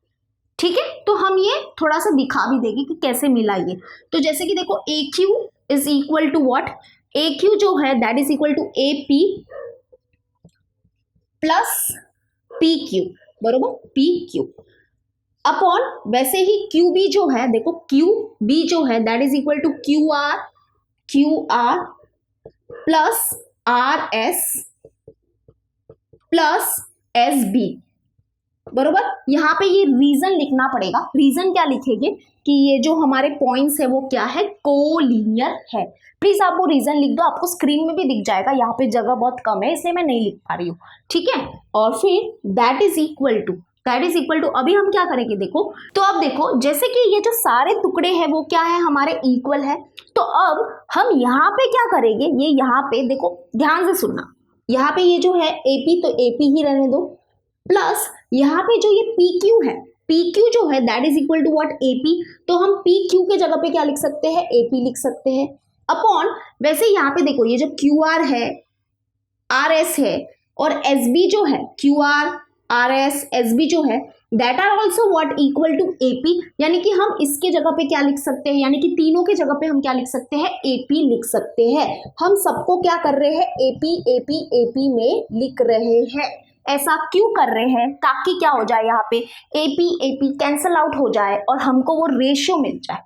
ठीक है, तो हम ये थोड़ा सा दिखा भी देंगे कि कैसे मिला ये। तो जैसे कि देखो A Q is equal to what, A Q जो है that is equal to A P plus P Q, बरोबर, पी क्यू अपॉन वैसे ही क्यू बी जो है, देखो क्यू बी जो है that is equal to Q R plus R S plus S B, बरोबर। यहाँ पे ये रीजन लिखना पड़ेगा। रीजन क्या लिखेंगे कि ये जो हमारे पॉइंट्स है वो क्या है, कोलिनियर है। प्लीज आप वो रीजन लिख दो, आपको स्क्रीन में भी दिख जाएगा, यहाँ पे जगह बहुत कम है इसलिए मैं नहीं लिख पा रही हूँ। ठीक है, और फिर दैट इज इक्वल टू अभी हम क्या करेंगे, देखो, तो अब देखो जैसे कि ये जो सारे टुकड़े हैं वो क्या है, हमारे इक्वल है। तो अब हम यहाँ पे क्या करेंगे, ये यहाँ पे देखो ध्यान से सुनना, यहाँ पे ये जो है एपी तो एपी ही रहने दो, प्लस यहाँ पे जो ये पी क्यू है, पी क्यू जो है that is equal to what, AP. तो हम पी क्यू के जगह पे क्या लिख सकते हैं, एपी लिख सकते हैं, अपॉन वैसे यहाँ पे देखो ये जो क्यू आर है, आर एस है, और एस बी जो है, Q R R S S B जो है that are also what, equal to AP. यानी कि हम इसके जगह पे क्या लिख सकते हैं, यानी कि तीनों के जगह पे हम क्या लिख सकते हैं, एपी लिख सकते हैं। हम सबको क्या कर रहे हैं, एपी एपी एपी में लिख रहे हैं। ऐसा क्यों कर रहे हैं, ताकि क्या हो जाए, यहाँ पे एपी एपी कैंसल आउट हो जाए और हमको वो रेशियो मिल जाए।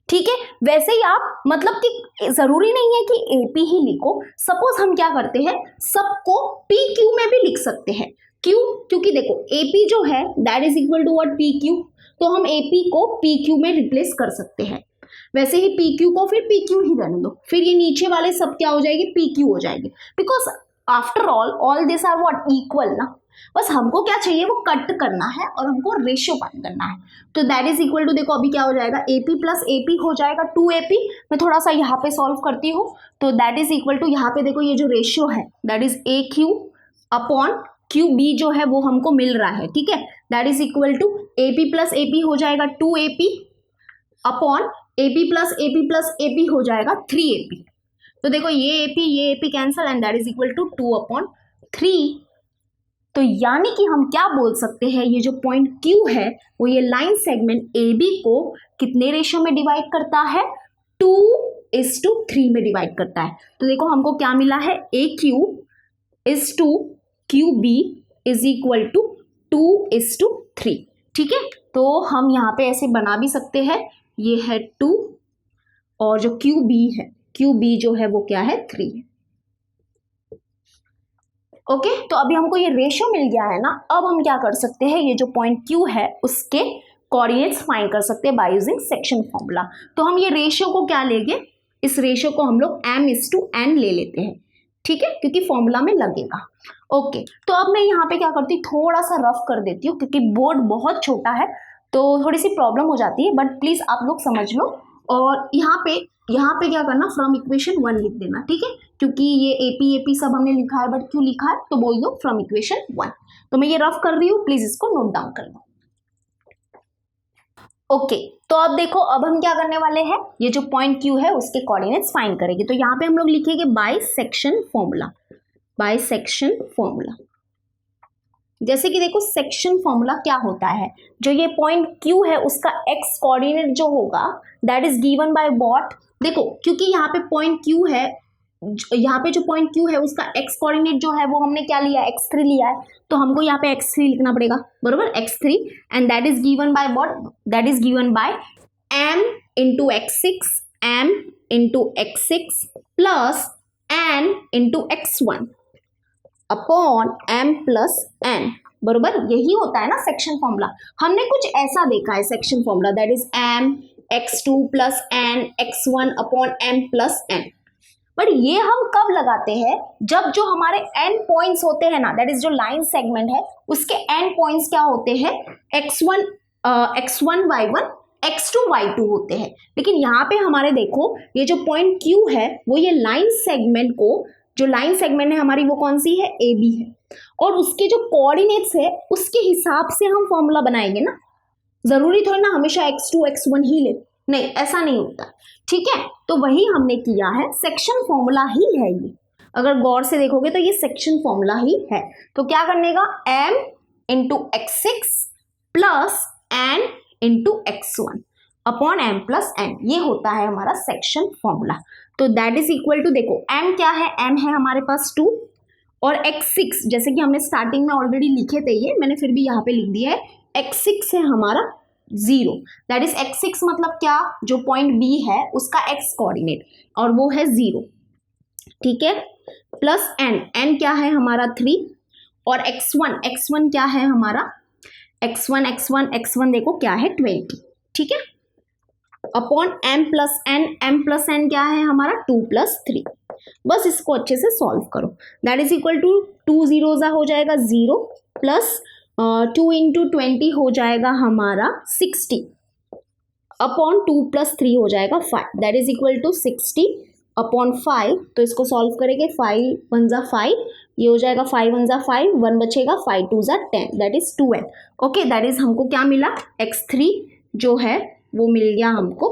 ठीक है, वैसे ही आप मतलब कि जरूरी नहीं है कि एपी ही लिखो, सपोज हम क्या करते हैं, सबको पी क्यू में भी लिख सकते हैं। क्यों, क्योंकि देखो एपी जो है that is equal to what, P Q. तो हम एपी को पी क्यू में रिप्लेस कर सकते हैं। वैसे ही पी क्यू को फिर पी क्यू ही रहने दो, फिर ये नीचे वाले सब क्या हो जाएंगे, पी क्यू हो जाएंगे, because after all this are what, equal ना। बस हमको क्या चाहिए, वो कट करना है और हमको रेशियो फाइंड करना है। तो दैट इज इक्वल टू, देखो अभी क्या हो जाएगा, एपी प्लस एपी हो जाएगा 2AP। मैं थोड़ा सा यहाँ पे सॉल्व करती हूँ। तो दैट इज इक्वल टू, यहाँ पे देखो ये जो रेशियो है that is A Q upon Q B जो है वो हमको मिल रहा है। ठीक है, that is equal to AP plus AP हो जाएगा 2AP upon AP plus AP हो जाएगा 3AP। तो देखो ये AP cancel and that is equal to 2/3। तो यानी कि हम क्या बोल सकते हैं, ये जो पॉइंट क्यू है वो ये लाइन सेगमेंट ए बी को कितने रेशियो में डिवाइड करता है, 2:3 में डिवाइड करता है। तो देखो हमको क्या मिला है, A Q is to Q B is equal to 2:3। ठीक है, तो हम यहाँ पे ऐसे बना भी सकते हैं, ये है 2 और जो क्यू बी है, क्यू बी जो है वो क्या है, 3 है। ओके, तो अभी हमको ये रेशियो मिल गया है ना। अब हम क्या कर सकते हैं, ये जो पॉइंट क्यू है उसके कोऑर्डिनेट्स फाइंड कर सकते हैं बाय यूजिंग सेक्शन फॉर्मूला। तो हम ये रेशियो को क्या लेंगे, इस रेशियो को हम लोग m/n ले लेते हैं। ठीक है, क्योंकि फॉर्मूला में लगेगा। ओके, तो अब मैं यहाँ पे क्या करती हूँ, थोड़ा सा रफ कर देती हूँ क्योंकि बोर्ड बहुत छोटा है तो थोड़ी सी प्रॉब्लम हो जाती है, बट प्लीज आप लोग समझ लो। और यहाँ पे क्या करना, फ्रॉम इक्वेशन 1 लिख देना। ठीक है, क्योंकि ये AP सब हमने लिखा है, बट क्यों लिखा है तो बोल दो फ्रॉम इक्वेशन 1। तो मैं ये रफ कर रही हूँ, प्लीज इसको नोट डाउन कर लो। ओके तो अब देखो, अब हम क्या करने वाले हैं, ये जो पॉइंट Q है उसके कोऑर्डिनेट्स फाइंड करेंगे। तो यहाँ पे हम लोग लिखेंगे by section formula, by section formula. जैसे कि देखो सेक्शन फॉर्मूला क्या होता है, जो ये पॉइंट Q है उसका x कोऑर्डिनेट जो होगा that is given by what. देखो क्योंकि यहाँ पे पॉइंट Q है, यहाँ पे जो पॉइंट Q है उसका x कोऑर्डिनेट जो है वो हमने क्या लिया, x3 लिया है, तो हमको यहाँ पे x3 लिखना पड़ेगा, बरोबर, x3, and that is given by what, that is given bye m into x6, m into x6 plus n into x1 upon m plus n, बरोबर। यही होता है ना सेक्शन फॉर्मूला। हमने कुछ ऐसा देखा है section formula, that is m x2 plus n x1 upon m plus n। But ये हम कब लगाते हैं, जब जो हमारे n पॉइंट्स होते हैं ना, दैट इज जो लाइन सेगमेंट है उसके n पॉइंट्स क्या होते हैं, x1 y1 x2 y2 होते हैं। लेकिन यहाँ पे हमारे देखो ये जो पॉइंट Q है वो ये लाइन सेगमेंट को, जो लाइन सेगमेंट है हमारी वो कौन सी है, AB है, और उसके जो कोऑर्डिनेट्स है उसके हिसाब से हम फॉर्मूला बनाएंगे ना। जरूरी थोड़ी ना हमेशा x2 x1 ही ले, नहीं ऐसा नहीं होता, ठीक है। तो वही हमने किया है, सेक्शन फॉर्मूला ही है ये। अगर गौर से देखोगे तो ये सेक्शन फॉर्मूला ही है। तो क्या करने का, m into x6 plus n into x1 upon m plus n, ये होता है हमारा सेक्शन फॉर्मूला। तो दैट इज इक्वल टू, देखो m क्या है, m है हमारे पास 2 और x6 जैसे कि हमने स्टार्टिंग में ऑलरेडी लिखे थे, ये मैंने फिर भी यहाँ पे लिख दिया है, x6 है हमारा 0, दैट इज x6 मतलब क्या, जो पॉइंट B है उसका x कोऑर्डिनेट और वो है 0, ठीक है, प्लस n क्या है हमारा 3 और x1 क्या है हमारा, x1 देखो क्या है 20, ठीक है, अपॉन m प्लस n क्या है हमारा 2 प्लस 3। बस इसको अच्छे से सॉल्व करो, दैट इज इक्वल टू 2 जीरोज़ा हो जाएगा 0 प्लस 2 इंटू 20 हो जाएगा हमारा 60 अपॉन 2 प्लस 3 हो जाएगा 5, that is equal to 60 upon 5। तो इसको सॉल्व करेंगे, 5 1 जा 5, ये हो जाएगा 5 1 जा 5, 1 बचेगा, 5 2 जा 10, that is 2n। Okay, that is हमको क्या मिला, x3 जो है वो मिल गया हमको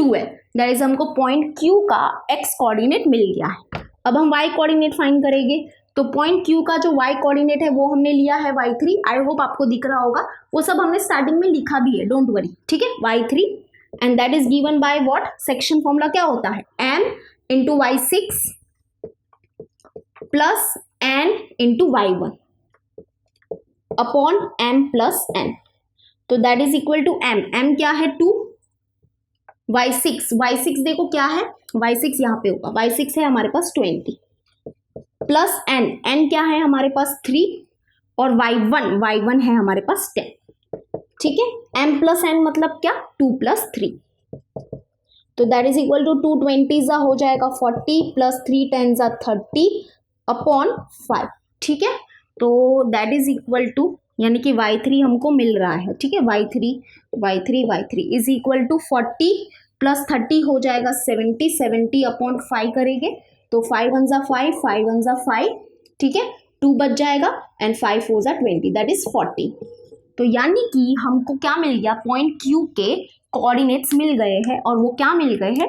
2n, दैट इज हमको पॉइंट Q का x कोऑर्डिनेट मिल गया है। अब हम y कोऑर्डिनेट फाइंड करेंगे। तो पॉइंट Q का जो y कोऑर्डिनेट है वो हमने लिया है y3, आई होप आपको दिख रहा होगा, वो सब हमने स्टार्टिंग में लिखा भी है, डोंट वरी, ठीक है, y3 and that is given by what, section formula क्या होता है, m into y6 plus n into y1 upon m plus n। तो that is equal to m क्या है 2, y6 देखो क्या है, y6 यहाँ पे होगा, y6 है हमारे पास 20 प्लस n क्या है हमारे पास 3 और y1 है हमारे पास 10, ठीक है, m प्लस n मतलब क्या 2 प्लस 3। तो दैट इज इक्वल टू 2 20 हो जाएगा 40 प्लस 3 10 30 अपॉन 5, ठीक है। तो दैट इज इक्वल टू, यानी कि y3 हमको मिल रहा है, ठीक है, y3 is equal to 40 plus 30 हो जाएगा 70 अपॉन 5 करेंगे तो 5 1 जा 5, 5 1 जा 5, ठीक है, 2 बच जाएगा एंड 5 4 जा 20, दैट इज 40। तो यानी कि हमको क्या मिल गया, पॉइंट Q के कोऑर्डिनेट्स मिल गए हैं, और वो क्या मिल गए हैं,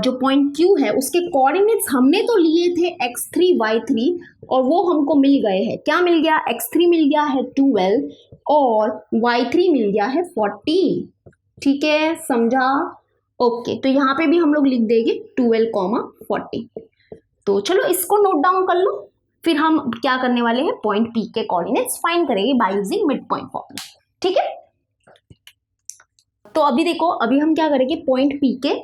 जो पॉइंट Q है उसके कोऑर्डिनेट्स हमने तो लिए थे x3 y3 और वो हमको मिल गए हैं, क्या मिल गया, x3 मिल गया है 12 और y3 मिल गया है 40, ठीक है, समझा। ओके, तो यहाँ पे भी हम लोग लिख देंगे 12, 40। तो चलो इसको नोट डाउन कर लो, फिर हम क्या करने वाले हैं, पॉइंट P के कोऑर्डिनेट्स फाइंड करेंगे by using mid point formula, ठीक है। तो अभी देखो, अभी हम क्या करेंगे, पॉइंट P के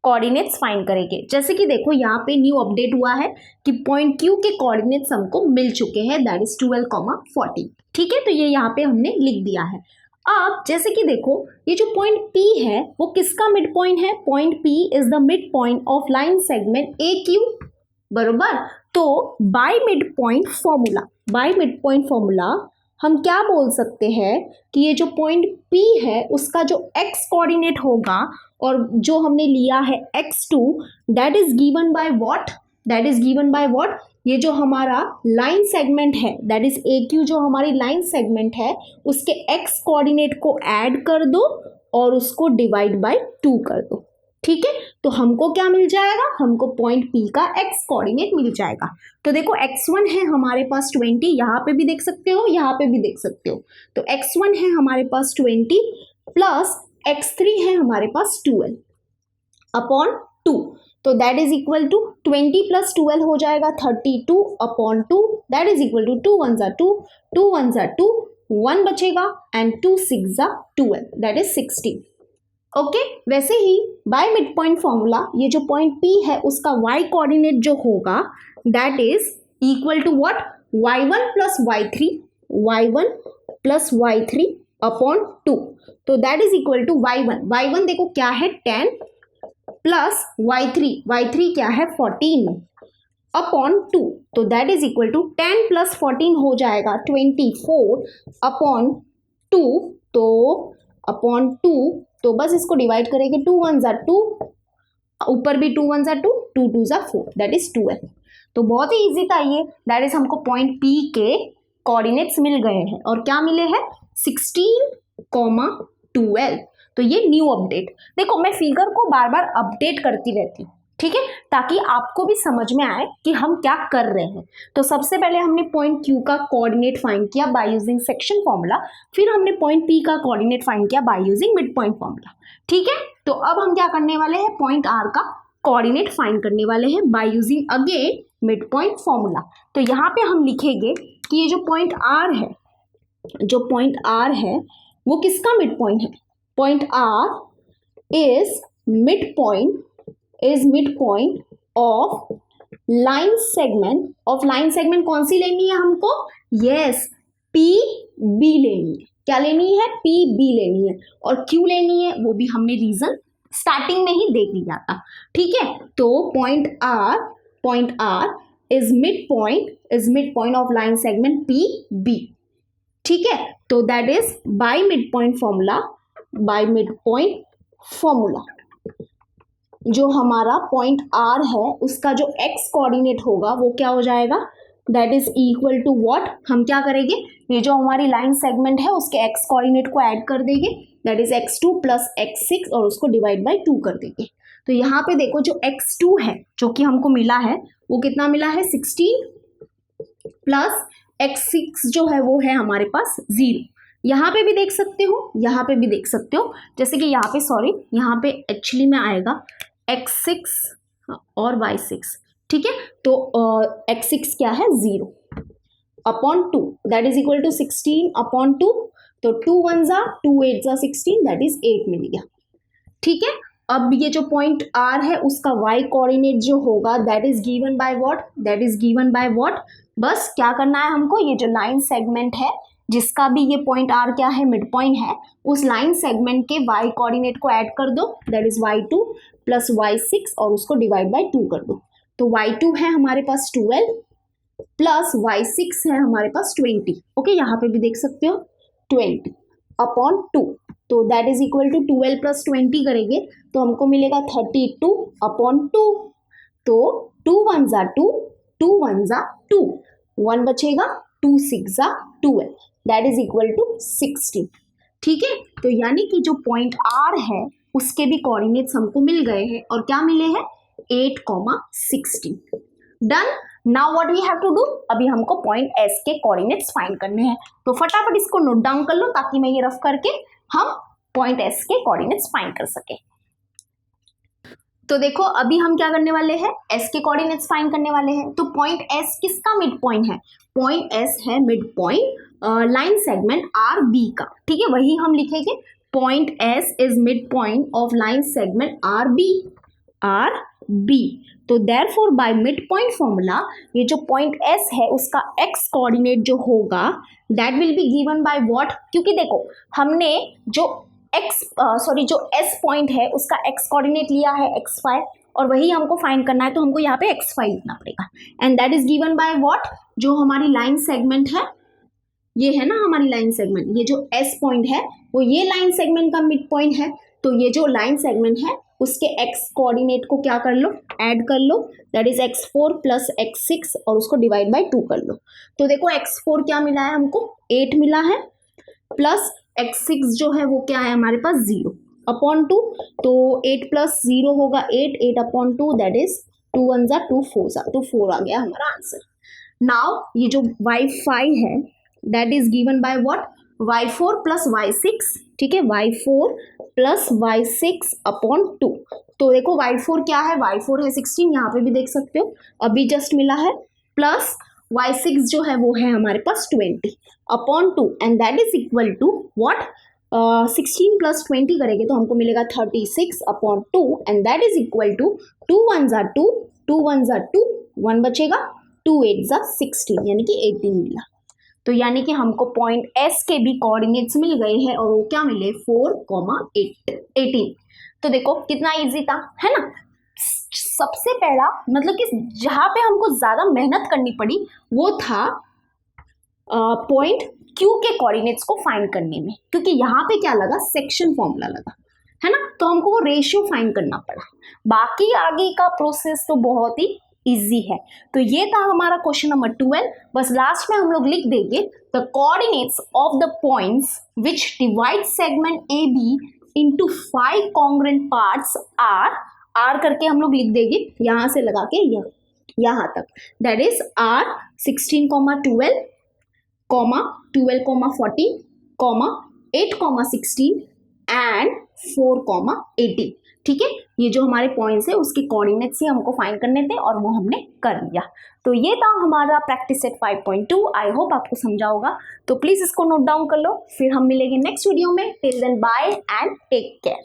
कोऑर्डिनेट्स फाइंड करेंगे। जैसे कि देखो यहाँ पे न्यू अपडेट हुआ है कि पॉइंट Q के कोऑर्डिनेट्स हमको मिल चुके हैं, दैट इज 12, 40, ठीक है, तो ये यहाँ पे हमने लिख दिया है। अब जैसे कि देखो ये जो पॉइंट P है वो किसका मिड पॉइंट है, point P is the mid point of line segment AQ, बरोबर। तो बाय मिड पॉइंट फॉर्मूला हम क्या बोल सकते हैं कि ये जो पॉइंट P है उसका जो x कोऑर्डिनेट होगा और जो हमने लिया है x2, that is given by what, that is given by what, ये जो हमारा लाइन सेगमेंट है दैट इज ए क्यू, जो हमारी लाइन सेगमेंट है उसके एक्स कोऑर्डिनेट को ऐड कर दो और उसको डिवाइड बाय 2 कर दो। ठीक है, तो हमको क्या मिल जाएगा, हमको पॉइंट P का एक्स कोऑर्डिनेट मिल जाएगा। तो देखो x1 है हमारे पास 20, यहाँ पे भी देख सकते हो, यहाँ पे भी देख सकते हो। तो x1 है हमारे पास 20 प्लस x3 है हमारे पास 12 अपॉन 2, तो that is equal to 20 plus 12 हो जाएगा 32 upon 2, that is equal to 2 1 2, 2 1 2, 1 बचेगा एंड 2 6 12, दैट इज 16। ओके, वैसे ही बाय मिड पॉइंट फॉर्मूला ये जो पॉइंट P है उसका y कोऑर्डिनेट जो होगा that is equal to what, y1 plus y3, y1 plus y3 upon 2, तो that is equal to y1 देखो क्या है 10 प्लस y3 क्या है 14 अपॉन 2, तो that is equal to 10 plus 14 हो जाएगा 24 अपॉन 2, तो अपॉन 2, तो बस इसको डिवाइड करेंगे 2 1 2, ऊपर भी 2 1 2, 2 2 4, दैट इज 12। तो बहुत ही इजी था ये, दैट इज हमको पॉइंट P के कोऑर्डिनेट्स मिल गए हैं और क्या मिले हैं 16, 12। तो ये न्यू अपडेट, देखो मैं फिगर को बार बार अपडेट करती रहती हूँ, ठीक है, ताकि आपको भी समझ में आए कि हम क्या कर रहे हैं। तो सबसे पहले हमने पॉइंट Q का कोऑर्डिनेट फाइंड किया बाय यूजिंग सेक्शन फॉर्मूला, फिर हमने पॉइंट P का कोऑर्डिनेट फाइंड किया by using mid point formula. ठीक है, तो अब हम क्या करने वाले हैं, पॉइंट R का कोऑर्डिनेट फाइंड करने वाले हैं by using again mid point formula. तो यहाँ पे हम लिखेंगे कि ये जो पॉइंट R है, जो पॉइंट R है वो किसका मिड पॉइंट है, point R is mid point of line segment कौन सी लेनी है हमको, यस PB लेनी है। क्या लेनी है, PB लेनी है, और क्यों लेनी है वो भी हमने रीजन स्टार्टिंग में ही देख लिया था। ठीक है, तो point R is mid point of line segment PB। ठीक है, तो that is by mid point formula जो हमारा पॉइंट R है उसका जो x कोऑर्डिनेट होगा वो क्या हो जाएगा, that is equal to what, हम क्या करेंगे, ये जो हमारी लाइन सेगमेंट है उसके x कोऑर्डिनेट को ऐड कर देंगे, that is x2 plus x6 और उसको डिवाइड बाय 2 कर देंगे। तो यहाँ पे देखो जो x2 है जो कि हमको मिला है वो कितना मिला है 16 प्लस x6 जो है वो है हमारे पास 0। यहाँ पे भी देख सकते हो, यहाँ पे भी देख सकते हो, जैसे कि यहाँ पे यहाँ पे एक्चुअली में आएगा x6 और y6। ठीक है, तो x6 क्या है 0 upon 2, that is equal to 16 upon 2, तो 2 1 2 8 16, दैट इज 8 मिल गया। ठीक है, अब ये जो पॉइंट R है उसका y कोऑर्डिनेट जो होगा that is given by what, बस क्या करना है हमको, ये जो लाइन सेगमेंट है जिसका भी ये पॉइंट R क्या है मिड पॉइंट है, उस लाइन सेगमेंट के y कोऑर्डिनेट को ऐड कर दो, that is y2 plus y6 और उसको डिवाइड बाय 2 कर दो। तो y2 है हमारे पास 12 प्लस y6 है हमारे पास 20। ओके, यहाँ पे भी देख सकते हो 20 अपॉन 2, तो that is equal to 12 plus 20 करेंगे तो हमको मिलेगा 32 अपॉन 2, तो 2 1 2, 2 1 2, 1 बचेगा, 2 6 12, दैट इज इक्वल टू 16। ठीक है, तो यानी कि जो पॉइंट R है उसके भी कोऑर्डिनेट्स हमको मिल गए हैं और क्या मिले हैं 8, 16। Done. Now what we have to do, अभी हमको पॉइंट S के कोऑर्डिनेट्स फाइंड करने हैं, तो फटाफट इसको नोट डाउन कर लो ताकि मैं ये रफ करके हम पॉइंट S के कोऑर्डिनेट्स फाइंड कर सके। तो देखो अभी हम क्या करने वाले हैं, S के कोऑर्डिनेट्स फाइंड करने वाले हैं। तो पॉइंट S किसका मिड पॉइंट है, पॉइंट S है mid point line segment RB का। ठीक है, वही हम लिखेंगे, point S is mid point of line segment RB। तो therefore by mid point formula ये जो पॉइंट S है उसका x कोऑर्डिनेट जो होगा that will be given by what, क्योंकि देखो हमने जो जो S पॉइंट है उसका x कोऑर्डिनेट लिया है xy और वही हमको फाइंड करना है, तो हमको यहाँ पे xy लिखना पड़ेगा and that is given by what, जो हमारी लाइन सेगमेंट है ये है ना हमारी लाइन सेगमेंट, ये जो S पॉइंट है वो ये लाइन सेगमेंट का मिड पॉइंट है, तो ये जो लाइन सेगमेंट है उसके x कोऑर्डिनेट को क्या कर लो, ऐड कर लो, that is x4 plus x6 और उसको डिवाइड बाय 2 कर लो। तो देखो x4 क्या मिला है हमको, 8 मिला है, प्लस x6 जो है वो क्या है हमारे पास 0 अपॉन 2, तो 8 प्लस 0 होगा 8, 8 अपॉन 2 दैट इज 2 1 जा 2 4 जा, तो 4 आ गया हमारा आंसर। नाउ ये जो y5 है that is given by what, y4 plus y6, ठीक है, y4 प्लस y6 अपॉन 2। तो देखो y4 क्या है, y4 है 16, यहाँ पे भी देख सकते हो अभी जस्ट मिला है, प्लस y6 जो है वो है हमारे पास 20 upon 2 and that is equal to what, 16 plus 20 करेंगे तो हमको मिलेगा 36 upon 2 and that is equal to 2 1 जा 2, 2 1 जा 2, 1 बचेगा, 2 8 जा 16 यानी कि 18 मिला। तो यानी कि हमको पॉइंट S के भी कोऑर्डिनेट्स मिल गए हैं और वो क्या मिले 4,18। तो देखो कितना इजी था, है ना। सबसे पहला मतलब कि जहाँ पे हमको ज़्यादा मेहनत करनी पड़ी वो था पॉइंट Q के कोऑर्डिनेट्स को फाइंड करने में, क्योंकि यहाँ पे क्या लगा, सेक्शन फॉर्मूला लगा, है ना, तो हमको वो रेशियो फाइंड करना पड़ा। बाकी आगे का प्रोसेस तो बहुत ही इजी है। तो ये था हमारा क्वेश्चन नंबर 12। बस लास्ट में हम लोग लिख देंगे the coordinates of the points which divide segment A B into 5 congruent parts are करके हम लोग लिख देंगे यहाँ से लगा के यहाँ तक, दैट इज R 16, 12, 12, 14, 8, 16 एंड 4, 18। ठीक है, ये जो हमारे पॉइंट्स है उसके कोऑर्डिनेट्स ही हमको फाइंड करने थे और वो हमने कर लिया। तो ये था हमारा प्रैक्टिस सेट 5.2। आई होप आपको समझा होगा, तो प्लीज़ इसको नोट डाउन कर लो। फिर हम मिलेंगे नेक्स्ट वीडियो में। Till then bye and take care.